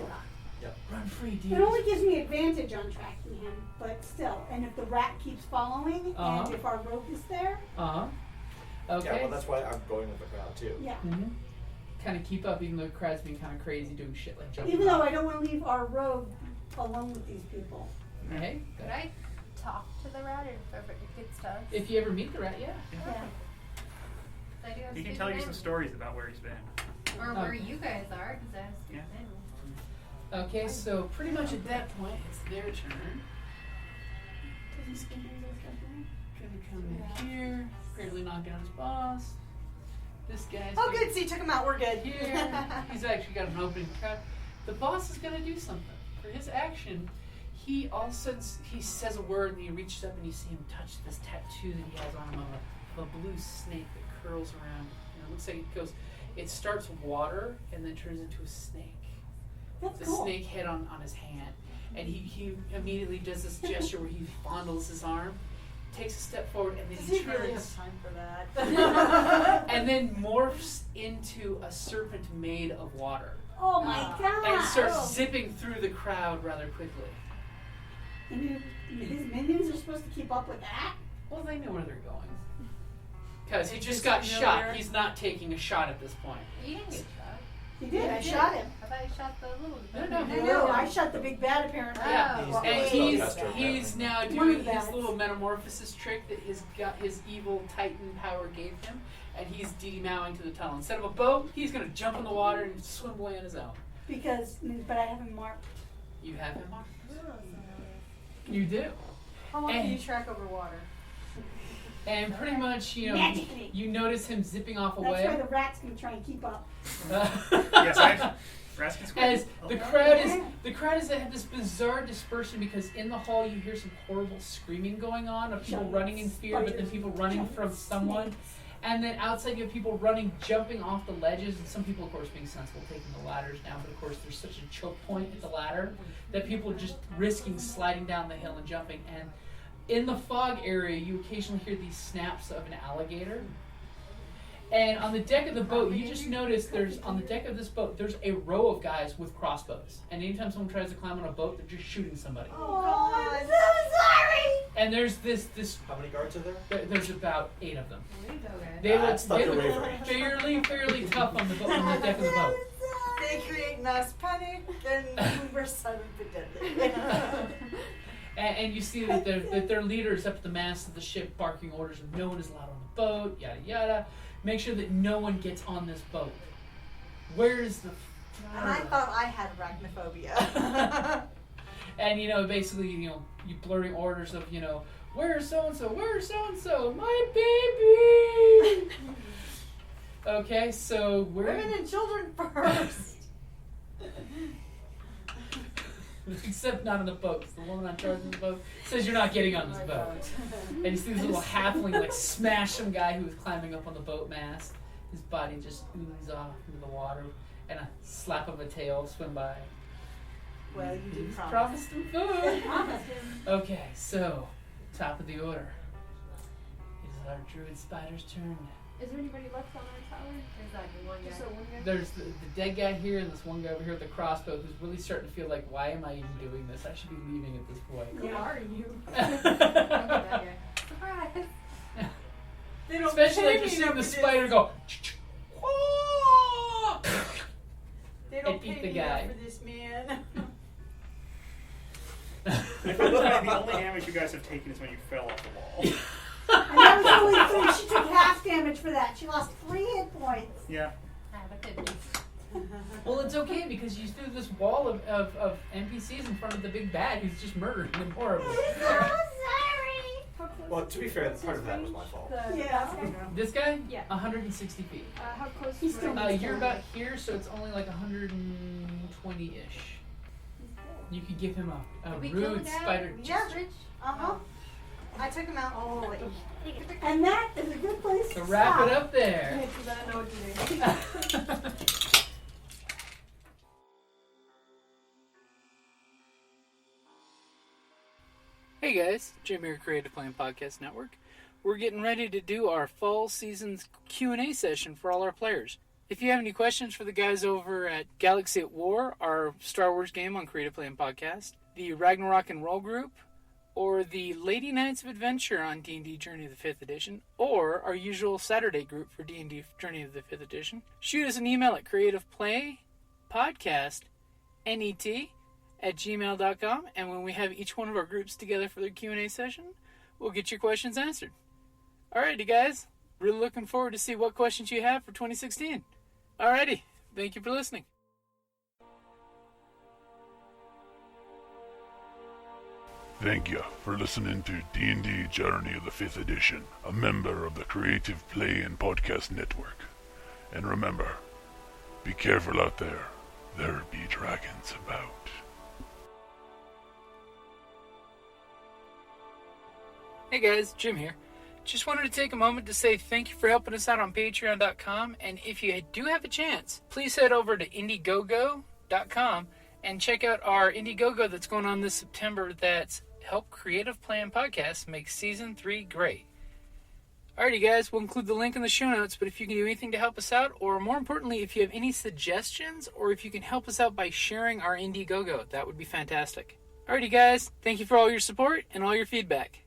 Speaker 6: Yep.
Speaker 9: Run free, dude.
Speaker 3: It only gives me advantage on tracking him, but still. And if the rat keeps following,
Speaker 9: Uh-huh.
Speaker 3: and if our rope is there,
Speaker 9: Uh-huh. Okay.
Speaker 6: Yeah, well, that's why I'm going with the crowd too.
Speaker 3: yeah.
Speaker 9: Mm-hmm. Kind of keep up even though the crowd's being kind of crazy doing shit like jumping.
Speaker 3: Even though
Speaker 9: off.
Speaker 3: I don't want to leave our road alone with these people.
Speaker 9: Hey,
Speaker 5: Could I talk to the rat if ever it gets tough?
Speaker 9: if you ever meet the rat, yeah.
Speaker 3: Yeah.
Speaker 5: I do have
Speaker 4: He can
Speaker 5: speak
Speaker 4: tell you
Speaker 5: with
Speaker 4: some
Speaker 5: him.
Speaker 4: stories about where he's been.
Speaker 5: Or where
Speaker 9: Okay.
Speaker 5: you guys are, because I have speak
Speaker 4: Yeah.
Speaker 5: with him.
Speaker 9: Okay, so pretty much at that point, it's their turn. Gonna come in here, apparently knocking out his boss. This guy's
Speaker 2: Oh,
Speaker 9: gonna
Speaker 2: good. See, took him out. We're good.
Speaker 9: here. He's actually got an opening crowd. The boss is gonna do something. For his action, he all of a sudden he says a word and he reaches up and you see him touch this tattoo that he has on him of a blue snake that curls around. And it looks like it starts water and then turns into a snake.
Speaker 3: That's
Speaker 9: The
Speaker 3: cool.
Speaker 9: snake head on his hand. And he immediately does this gesture where he fondles his arm, takes a step forward, and then
Speaker 2: Does
Speaker 9: he
Speaker 2: he really
Speaker 9: turns
Speaker 2: have time for that?
Speaker 9: and then morphs into a serpent made of water
Speaker 3: Oh my god!
Speaker 9: and starts zipping through the crowd rather quickly.
Speaker 3: And his minions are supposed to keep up with that?
Speaker 9: Well, they know where they're going. Because he
Speaker 2: Is
Speaker 9: just
Speaker 2: he
Speaker 9: got
Speaker 2: familiar?
Speaker 9: shot. He's not taking a shot at this point.
Speaker 5: You didn't get shot.
Speaker 3: He did.
Speaker 2: Yeah,
Speaker 3: I
Speaker 2: he
Speaker 3: shot
Speaker 2: did.
Speaker 3: him.
Speaker 5: I thought you shot the little
Speaker 9: No,
Speaker 5: guy.
Speaker 9: no.
Speaker 3: No, I shot the big bad apparently.
Speaker 9: Yeah.
Speaker 5: Oh.
Speaker 2: Well,
Speaker 9: And
Speaker 2: wait.
Speaker 9: he's now
Speaker 3: One of
Speaker 9: doing
Speaker 3: the
Speaker 9: his
Speaker 3: bats.
Speaker 9: little metamorphosis trick that his evil titan power gave him, and he's demowing to the tunnel. Instead of a boat, he's gonna jump in the water and swim away on his own.
Speaker 3: But I have him marked.
Speaker 9: You have him marked. You do.
Speaker 2: How long can
Speaker 9: And-
Speaker 2: you track over water?
Speaker 9: And pretty much,
Speaker 3: Magically.
Speaker 9: you notice him zipping off
Speaker 3: That's
Speaker 9: away.
Speaker 3: where the rat's gonna try and keep up.
Speaker 4: Yes, rats can squeak.
Speaker 9: As the crowd is at this bizarre dispersion because in the hall you hear some horrible screaming going on of people running in fear, but then people running from someone. And then outside you have people running, jumping off the ledges, and some people, of course, being sensible, taking the ladders down. But of course, there's such a choke point at the ladder that people are just risking sliding down the hill and jumping. And in the fog area, you occasionally hear these snaps of an alligator. And on the deck of the boat, you just notice on the deck of this boat, there's a row of guys with crossbows. And anytime someone tries to climb on a boat, they're just shooting somebody.
Speaker 8: Oh, God. I'm so sorry.
Speaker 9: And there's this.
Speaker 6: How many guards are there?
Speaker 9: There's about 8 of them.
Speaker 5: Okay.
Speaker 9: They look fairly tough on the boat, on the deck of the boat.
Speaker 8: They create mass panic, and we're silent but deadly.
Speaker 9: And you see that their leader is up at the mast of the ship barking orders of no one is allowed on the boat, yada yada. Make sure that no one gets on this boat. Where is the...
Speaker 8: And I thought I had arachnophobia.
Speaker 9: And, basically, you blurring orders of, where's so-and-so, where's so-and-so, my baby! Okay, so
Speaker 8: Women and children first.
Speaker 9: Except not on the boat, 'cause the woman on charge of the boat says you're not getting on this boat. And you see this little halfling smash some guy who was climbing up on the boat mast. His body just oozes off into the water, and a slap of a tail swim by.
Speaker 8: Well, you did promise.
Speaker 9: Promised him food. Okay, so top of the order. It is our druid spider's turn.
Speaker 5: Is there anybody left on our tower? Is that the one guy? Just that one guy?
Speaker 9: There's the dead guy here and this one guy over here with the crossbow who's really starting to feel like, why am I even doing this? I should be leaving at this point.
Speaker 5: Who are you? Surprise!
Speaker 8: They don't
Speaker 9: Especially
Speaker 8: pay
Speaker 9: like you're
Speaker 8: me
Speaker 9: seeing
Speaker 8: enough
Speaker 9: the
Speaker 8: for
Speaker 9: spider
Speaker 8: this.
Speaker 9: go
Speaker 8: They don't
Speaker 9: and
Speaker 8: pay
Speaker 9: eat the
Speaker 8: me
Speaker 9: guy.
Speaker 8: enough for this, man.
Speaker 4: If I look at it, the only damage you guys have taken is when you fell off the wall.
Speaker 3: And that was only 3. She took half damage for that. She lost 3 hit points.
Speaker 4: Yeah.
Speaker 9: Well, it's okay because you threw this wall of NPCs in front of the big bad who's just murdering them horribly.
Speaker 8: I'm so sorry.
Speaker 6: Well, to be fair, part of that was my fault.
Speaker 3: Yeah.
Speaker 9: This guy?
Speaker 5: Yeah.
Speaker 9: 160 feet.
Speaker 5: How close
Speaker 3: He's
Speaker 5: is
Speaker 3: still
Speaker 9: You're about here, so it's only like 120-ish. You could give him a
Speaker 5: Did we kill the
Speaker 9: rude
Speaker 5: guy?
Speaker 9: spider.
Speaker 8: Yeah.
Speaker 5: Rich?
Speaker 8: Uh-huh. I took him out. Oh,
Speaker 3: And that is a good place
Speaker 9: So
Speaker 3: to
Speaker 9: wrap
Speaker 3: stop.
Speaker 9: it up there.
Speaker 8: okay, so I know what to do.
Speaker 1: Hey guys, Jim here, Creative Plan Podcast Network. We're getting ready to do our fall season's Q&A session for all our players. If you have any questions for the guys over at Galaxy at War, our Star Wars game on Creative Plan Podcast, the Ragnarok and Roll group, or the Lady Knights of Adventure on D&D Journey of the 5th Edition, or our usual Saturday group for D&D Journey of the 5th Edition, shoot us an email at creativeplaypodcast@gmail.com, and when we have each one of our groups together for the Q&A session, we'll get your questions answered. Alrighty guys, really looking forward to see what questions you have for 2016. Alrighty, thank you for listening.
Speaker 10: Thank you for listening to D&D Journey of the 5th Edition, a member of the Creative Play and Podcast Network. And remember, be careful out there. There be dragons about.
Speaker 1: Hey guys, Jim here. Just wanted to take a moment to say thank you for helping us out on patreon.com, and if you do have a chance, please head over to indiegogo.com and check out our Indiegogo that's going on this September that's Help Creative Plan Podcast make Season 3 great. Alrighty guys, we'll include the link in the show notes, but if you can do anything to help us out, or more importantly, if you have any suggestions, or if you can help us out by sharing our Indiegogo, that would be fantastic. Alrighty guys, thank you for all your support and all your feedback.